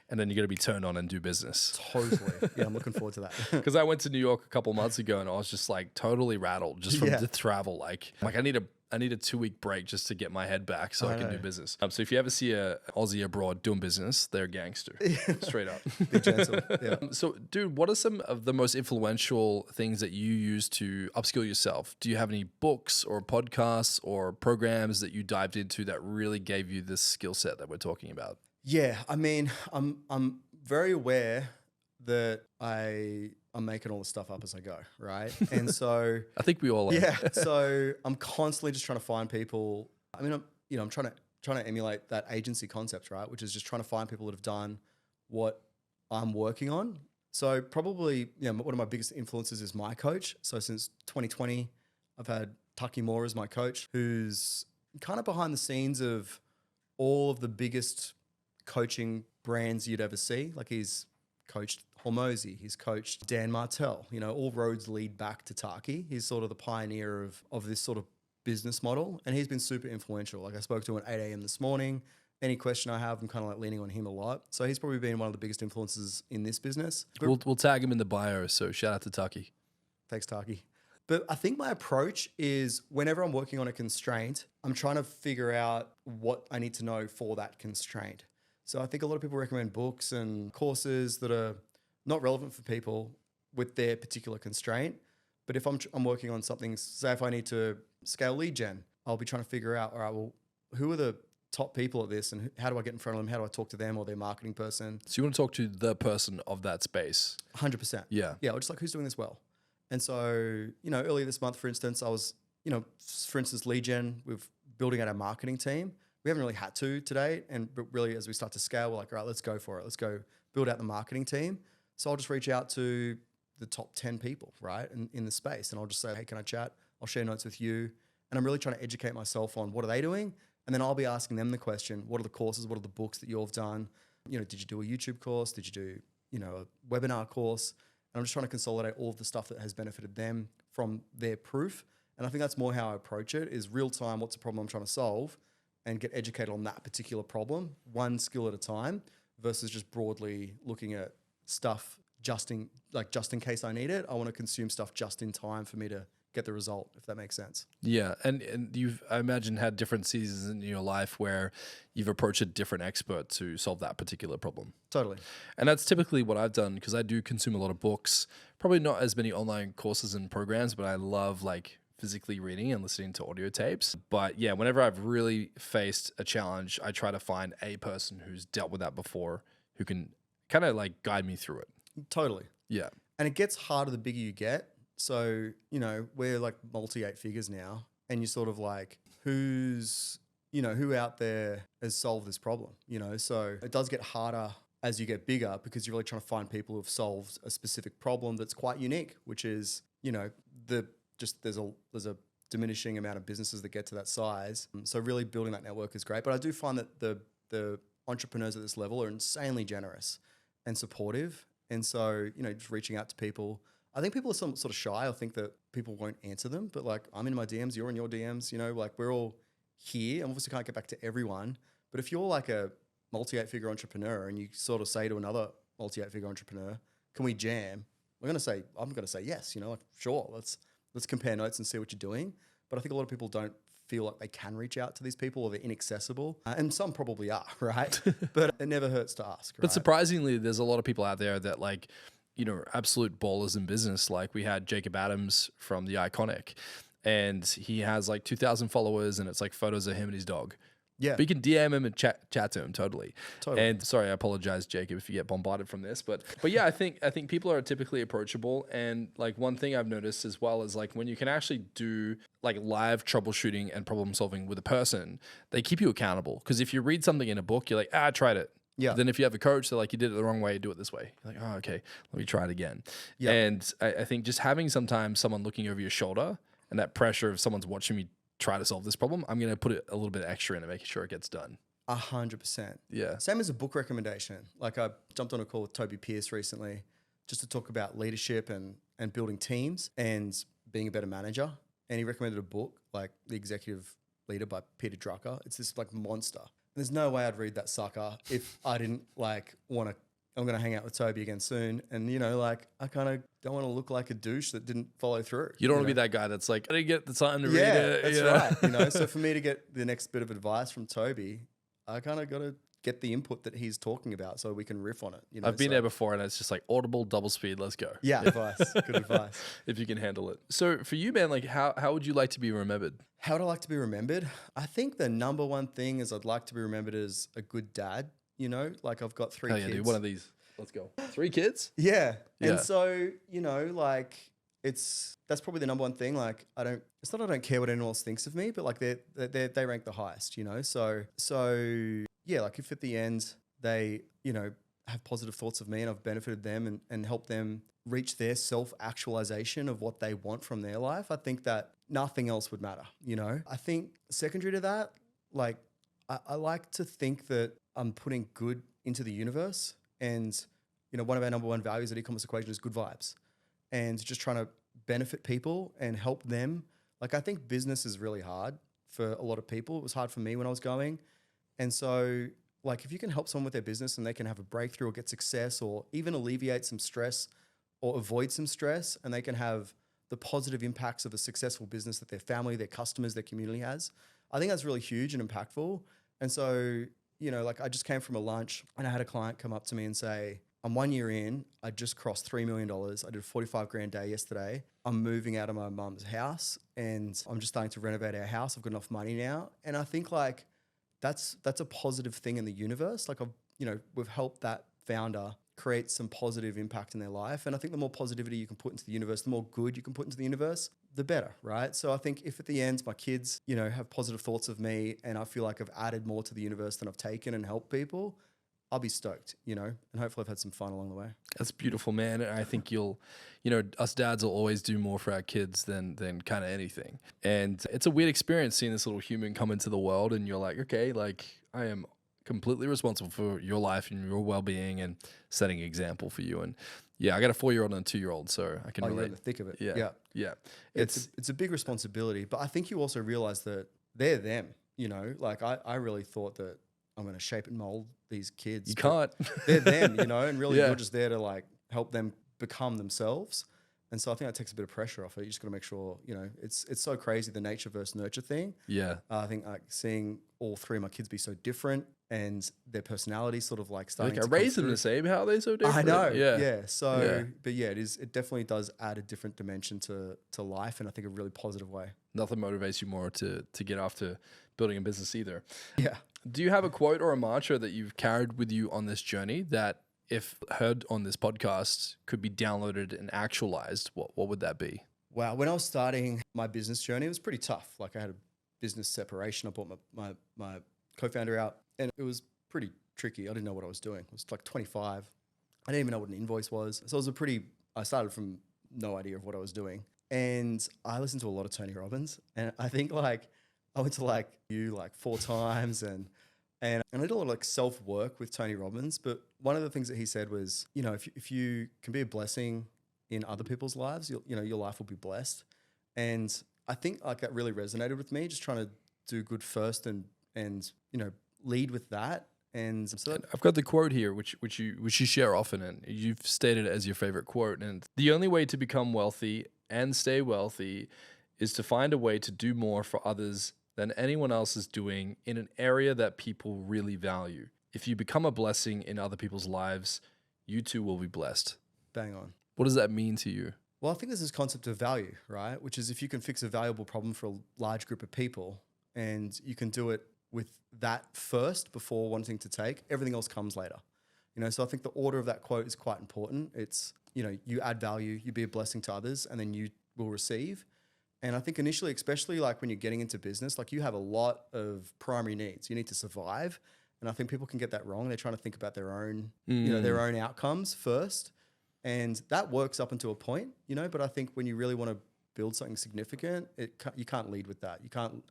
and then you got to be turned on and do business. Totally. Yeah, I'm looking forward to that. Because I went to New York a couple months ago and I was just like totally rattled just from the travel. Like I need a 2-week break just to get my head back so I can do business. So if you ever see a Aussie abroad doing business, they're a gangster, straight up. Be gentle. Yeah. So, dude, what are some of the most influential things that you use to upskill yourself? Do you have any books or podcasts or programs that you dived into that really gave you this skill set that we're talking about? Yeah, I mean, I'm very aware that I'm making all the stuff up as I go, right? And so I think we all are. yeah, so I'm constantly just trying to find people. I mean, I'm trying to emulate that agency concept, right? Which is just trying to find people that have done what I'm working on. So probably, one of my biggest influences is my coach. So since 2020, I've had Tucky Moore as my coach, who's kind of behind the scenes of all of the biggest coaching brands you'd ever see. Like he's coached Hormozy, he's coached Dan Martell, all roads lead back to Taki. He's sort of the pioneer of this sort of business model, and he's been super influential. Like I spoke to him at 8 a.m. this morning. Any question I have, I'm kind of like leaning on him a lot. So he's probably been one of the biggest influences in this business. We'll tag him in the bio, so shout out to Tucky. Thanks, Taki. But I think my approach is whenever I'm working on a constraint, I'm trying to figure out what I need to know for that constraint. So I think a lot of people recommend books and courses that are not relevant for people with their particular constraint. But if I'm working on something, say if I need to scale lead gen, I'll be trying to figure out, all right, well, who are the top people at this and how do I get in front of them? How do I talk to them or their marketing person? So you want to talk to the person of that space? 100%. Yeah. Yeah, or just like who's doing this well. And so, earlier this month, for instance, I was, for instance, lead gen, we're building out our marketing team. We haven't really had to today. But really, as we start to scale, we're like, all right, let's go for it. Let's go build out the marketing team. So I'll just reach out to the top 10 people, right, in the space. And I'll just say, hey, can I chat? I'll share notes with you. And I'm really trying to educate myself on what are they doing? And then I'll be asking them the question, what are the courses? What are the books that you've done? Did you do a YouTube course? Did you do, a webinar course? And I'm just trying to consolidate all of the stuff that has benefited them from their proof. And I think that's more how I approach it, is real time, what's the problem I'm trying to solve, and get educated on that particular problem, one skill at a time, versus just broadly looking at stuff just in case I need it. I want to consume stuff just in time for me to get the result, if that makes sense. Yeah. And you've, I imagine, had different seasons in your life where you've approached a different expert to solve that particular problem. Totally. And that's typically what I've done, because I do consume a lot of books, probably not as many online courses and programs, but I love physically reading and listening to audio tapes. But yeah, whenever I've really faced a challenge, I try to find a person who's dealt with that before, who can kind of guide me through it. Totally. Yeah. And it gets harder the bigger you get. So, we're multi 8 figures now, and you're sort of who out there has solved this problem, So it does get harder as you get bigger, because you're really trying to find people who've solved a specific problem that's quite unique, which is, there's a diminishing amount of businesses that get to that size. So really building that network is great. But I do find that the entrepreneurs at this level are insanely generous and supportive. And so, just reaching out to people. I think people are sort of shy. I think that people won't answer them. But I'm in my DMs, you're in your DMs, we're all here. And obviously can't get back to everyone. But if you're a multi 8 figure entrepreneur and you sort of say to another multi 8 figure entrepreneur, can we jam? I'm going to say yes, sure, let's compare notes and see what you're doing. But I think a lot of people don't feel like they can reach out to these people, or they're inaccessible. And some probably are, right? But it never hurts to ask, right? But surprisingly, there's a lot of people out there that absolute ballers in business. We had Jacob Adams from The Iconic, and he has 2,000 followers, and it's photos of him and his dog. Yeah. But you can DM him and chat to him totally. And sorry, I apologize, Jacob, if you get bombarded from this. But yeah, I think people are typically approachable. And one thing I've noticed as well is when you can actually do live troubleshooting and problem solving with a person, they keep you accountable. Because if you read something in a book, you're I tried it. Yeah. But then if you have a coach, they're you did it the wrong way, do it this way. You're oh, okay, let me try it again. Yeah. And I think just having sometimes someone looking over your shoulder and that pressure of someone's watching me try to solve this problem, I'm going to put a little bit extra in to make sure it gets done. 100%. Yeah. Same as a book recommendation. Like I jumped on a call with Toby Pierce recently just to talk about leadership and building teams and being a better manager. And he recommended a book like The Executive Leader by Peter Drucker. It's this like monster. There's no way I'd read that sucker if I didn't like want to. I'm going to hang out with Toby again soon. And, you know, like I kind of don't want to look like a douche that didn't follow through. You don't want to be that guy that's like, I didn't get the time to read Yeah, it. that's you know? right. You know, so for me to get the next bit of advice from Toby, I kind of got to get the input that he's talking about so we can riff on it. You know, I've been there before and it's just like audible, double speed, let's go. Yeah, advice. Good advice. If you can handle it. So for you, man, like how would you like to be remembered? How would I like to be remembered? I think the number one thing is I'd like to be remembered as a good dad. You know, like I've got 3 Hell yeah, kids. dude, one of these. Let's go. 3 kids? Yeah. Yeah. And so, you know, like that's probably the number one thing. Like it's not I don't care what anyone else thinks of me, but like they rank the highest, you know? So yeah, like if at the end they, you know, have positive thoughts of me and I've benefited them and helped them reach their self-actualization of what they want from their life, I think that nothing else would matter, you know? I think secondary to that, like I like to think that I'm putting good into the universe. And, you know, one of our number one values at E-commerce Equation is good vibes and just trying to benefit people and help them. Like, I think business is really hard for a lot of people. It was hard for me when I was going. And so, like, if you can help someone with their business and they can have a breakthrough or get success or even alleviate some stress or avoid some stress, and they can have the positive impacts of a successful business that their family, their customers, their community has, I think that's really huge and impactful. And so, you know, like I just came from a lunch and I had a client come up to me and say, I'm 1 year in, I just crossed $3 million. I did a 45 grand day yesterday. I'm moving out of my mum's house and I'm just starting to renovate our house. I've got enough money now. And I think like that's a positive thing in the universe. Like we've helped that founder create some positive impact in their life. And I think the more positivity you can put into the universe, the more good you can put into the universe, the better, right? So I think if at the end my kids, you know, have positive thoughts of me and I feel like I've added more to the universe than I've taken and helped people, I'll be stoked, you know, and hopefully I've had some fun along the way. That's beautiful, man. And I think us dads will always do more for our kids than kind of anything. And it's a weird experience seeing this little human come into the world and you're like, okay, like I am completely responsible for your life and your well-being and setting an example for you. And yeah, I got a 4-year-old and a 2-year-old, so I can relate. You're in the thick of it. Yeah. It's a big responsibility, but I think you also realize that they're them, you know, like I really thought that I'm going to shape and mold these kids. You can't. They're them, you know, and really you're just there to like help them become themselves. And so I think that takes a bit of pressure off it. You just got to make sure, you know, it's so crazy, the nature versus nurture thing. Yeah. I think like seeing all 3 of my kids be so different and their personality sort of like starting like to I raised them the same. How are they so different? I know. Yeah. So, but yeah, it definitely does add a different dimension to life. And I think a really positive way. Nothing motivates you more to get after building a business either. Yeah. Do you have a quote or a mantra that you've carried with you on this journey that if heard on this podcast could be downloaded and actualized, what would that be? Wow. When I was starting my business journey, it was pretty tough. Like I had a business separation. I bought my co-founder out and it was pretty tricky. I didn't know what I was doing. It was like 25. I didn't even know what an invoice was. So I started from no idea of what I was doing. And I listened to a lot of Tony Robbins. And I think like I went to like 4 times and I did a lot of like self-work with Tony Robbins. But one of the things that he said was, you know, if you can be a blessing in other people's lives, your life will be blessed. And I think like that really resonated with me, just trying to do good first and you know, lead with that. And so I've got the quote here, which you share often, and you've stated it as your favorite quote. And the only way to become wealthy and stay wealthy is to find a way to do more for others than anyone else is doing in an area that people really value. If you become a blessing in other people's lives, you too will be blessed. bang on. What does that mean to you? Well, I think there's this concept of value, right? Which is if you can fix a valuable problem for a large group of people and you can do it with that first before wanting to take, everything else comes later. You know, so I think the order of that quote is quite important. It's, you know, you add value, you be a blessing to others, and then you will receive. And I think initially, especially like when you're getting into business, like you have a lot of primary needs. You need to survive. And I think people can get that wrong. They're trying to think about their own, you know, their own outcomes first. And that works up until a point, you know, but I think when you really want to build something significant, you can't lead with that. You can't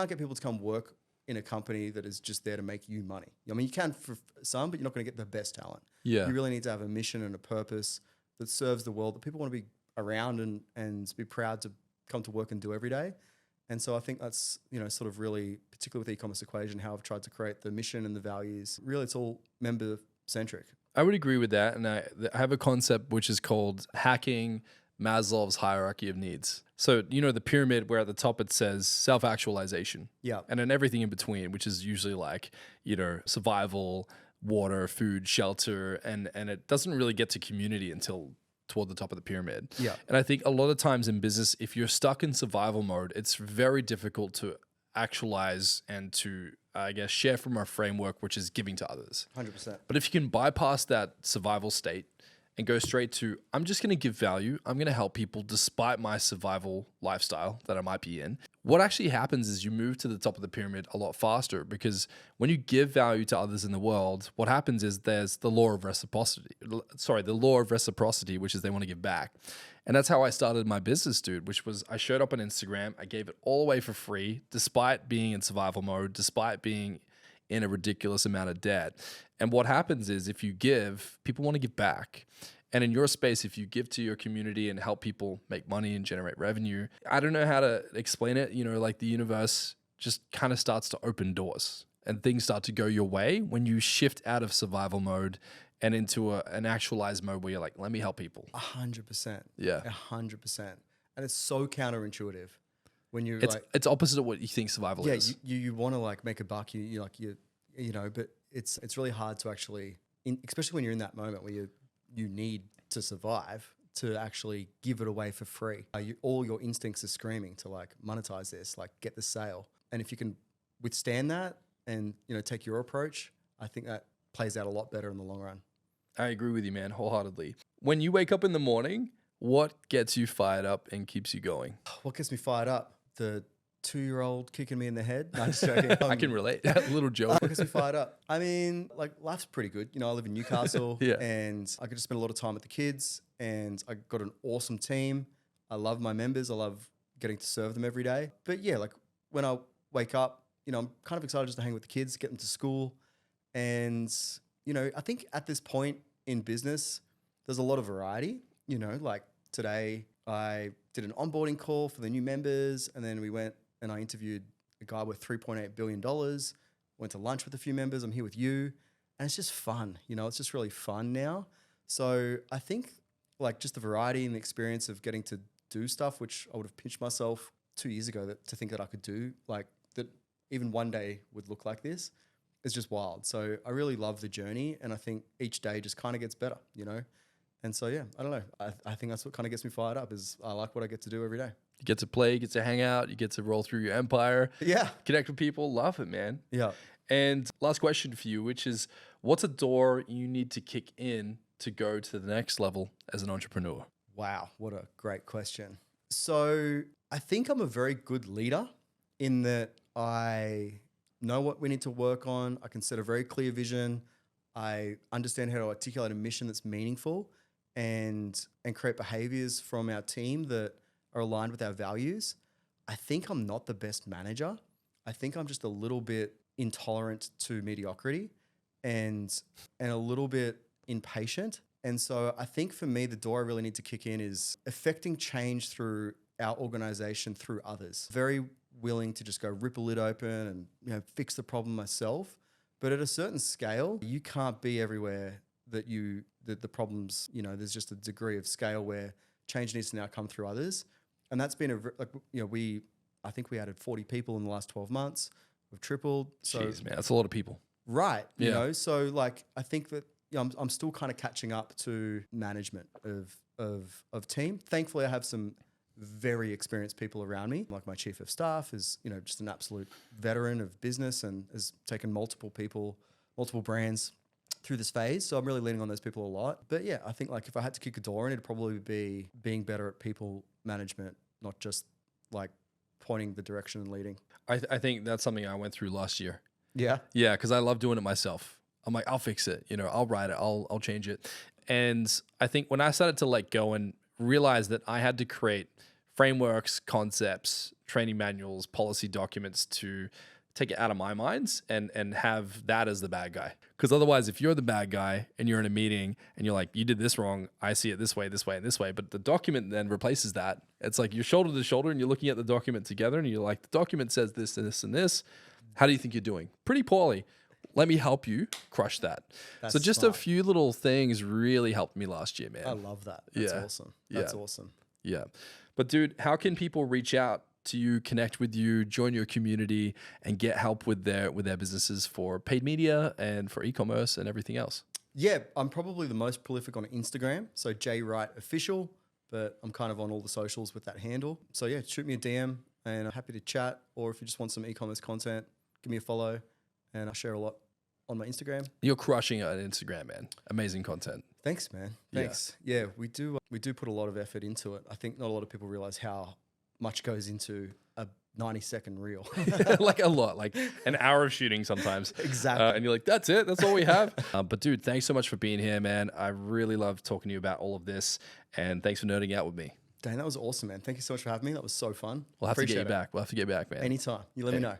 get people to come work in a company that is just there to make you money. I mean, you can for some, but you're not going to get the best talent. Yeah. You really need to have a mission and a purpose that serves the world, that people want to be around and be proud to come to work and do every day. And so I think that's, sort of really, particularly with the e-commerce equation, how I've tried to create the mission and the values. Really, it's all member centric. I would agree with that. And I have a concept which is called hacking Maslow's hierarchy of needs. So, the pyramid where at the top it says self-actualization. Yeah. And then everything in between, which is usually like, survival, water, food, shelter. And it doesn't really get to community until toward the top of the pyramid. Yeah. And I think a lot of times in business, if you're stuck in survival mode, it's very difficult to actualize and to, I guess, share from our framework, which is giving to others. 100%. But if you can bypass that survival state and go straight to, I'm just going to give value, I'm going to help people despite my survival lifestyle that I might be in, what actually happens is you move to the top of the pyramid a lot faster, because when you give value to others in the world, what happens is there's the law of reciprocity. The law of reciprocity, which is they want to give back. And that's how I started my business, dude, which was I showed up on Instagram. I gave it all away for free, despite being in survival mode, despite being in a ridiculous amount of debt. And what happens is if you give, people want to give back. And in your space, if you give to your community and help people make money and generate revenue, I don't know how to explain it. Like the universe just kind of starts to open doors and things start to go your way when you shift out of survival mode and into an actualized mode where you're like, let me help people. 100%. Yeah. 100%. And it's so counterintuitive when you're it's opposite of what you think survival is. Yeah, you want to like make a buck, but it's really hard to actually, especially when you're in that moment where you need to survive, to actually give it away for free. All your instincts are screaming to like monetize this, like get the sale. And if you can withstand that and, take your approach, I think that plays out a lot better in the long run. I agree with you, man, wholeheartedly. When you wake up in the morning, what gets you fired up and keeps you going? What gets me fired up? The 2-year-old kicking me in the head. No, I'm just joking. I can relate. A little joke. What gets me fired up? I mean, like life's pretty good. I live in Newcastle Yeah. and I get to spend a lot of time with the kids, and I got an awesome team. I love my members. I love getting to serve them every day. But yeah, like when I wake up, I'm kind of excited just to hang with the kids, get them to school. And, I think at this point in business, there's a lot of variety. Like today I did an onboarding call for the new members, and then we went and I interviewed a guy worth $3.8 billion, went to lunch with a few members. I'm here with you. And it's just fun. It's just really fun now. So I think like just the variety and the experience of getting to do stuff, which I would have pinched myself 2 years ago to think that I could do, like that even one day would look like this, is just wild. So I really love the journey, and I think each day just kind of gets better, And so, yeah, I don't know. I think that's what kind of gets me fired up, is I like what I get to do every day. You get to play, you get to hang out, you get to roll through your empire. Yeah. Connect with people. Love it, man. Yeah. And last question for you, which is, what's a door you need to kick in to go to the next level as an entrepreneur? Wow, what a great question. So I think I'm a very good leader in that I know what we need to work on. I can set a very clear vision. I understand how to articulate a mission that's meaningful and create behaviors from our team that are aligned with our values. I think I'm not the best manager. I think I'm just a little bit intolerant to mediocrity and a little bit impatient. And so I think for me, the door I really need to kick in is affecting change through our organization, through others. Very willing to just go rip a lid open and fix the problem myself. But at a certain scale, you can't be everywhere that the problems, there's just a degree of scale where change needs to now come through others. And that's been I think we added 40 people in the last 12 months. We've tripled. So, jeez, man, that's a lot of people. Right. So like, I think that I'm still kind of catching up to management of team. Thankfully, I have some very experienced people around me. Like my chief of staff is, just an absolute veteran of business and has taken multiple brands through this phase. So I'm really leaning on those people a lot. But yeah, I think like if I had to kick a door in, it'd probably be being better at people management, not just like pointing the direction and leading. I think that's something I went through last year. Yeah. Yeah, because I love doing it myself. I'm like, I'll fix it. I'll write it. I'll change it. And I think when I started to let go and realize that I had to create frameworks, concepts, training manuals, policy documents to take it out of my minds and have that as the bad guy. Because otherwise, if you're the bad guy and you're in a meeting and you're like, you did this wrong, I see it this way, this way, and this way. But the document then replaces that. It's like you're shoulder to shoulder and you're looking at the document together and you're like, the document says this and this and this. How do you think you're doing? Pretty poorly. Let me help you crush that. That's so just smart. a few little things really helped me last year, man. I love that. That's Yeah. awesome. That's Yeah. awesome. Yeah. But dude, how can people reach out to you, connect with you, join your community, and get help with their businesses for paid media and for e-commerce and everything else? Yeah, I'm probably the most prolific on Instagram. So Wright Official, but I'm kind of on all the socials with that handle. So yeah, shoot me a DM and I'm happy to chat. Or if you just want some e-commerce content, give me a follow and I share a lot on my Instagram. You're crushing it on Instagram, man. Amazing content. Thanks, man. Thanks. Yeah, we do put a lot of effort into it. I think not a lot of people realize how much goes into a 90-second reel. Like a lot, like an hour of shooting sometimes. Exactly. And you're like, that's it. That's all we have. But dude, thanks so much for being here, man. I really love talking to you about all of this. And thanks for nerding out with me. Dane, that was awesome, man. Thank you so much for having me. That was so fun. We'll have to get you Appreciate it. back. We'll have to get back, man. Anytime. You let me know.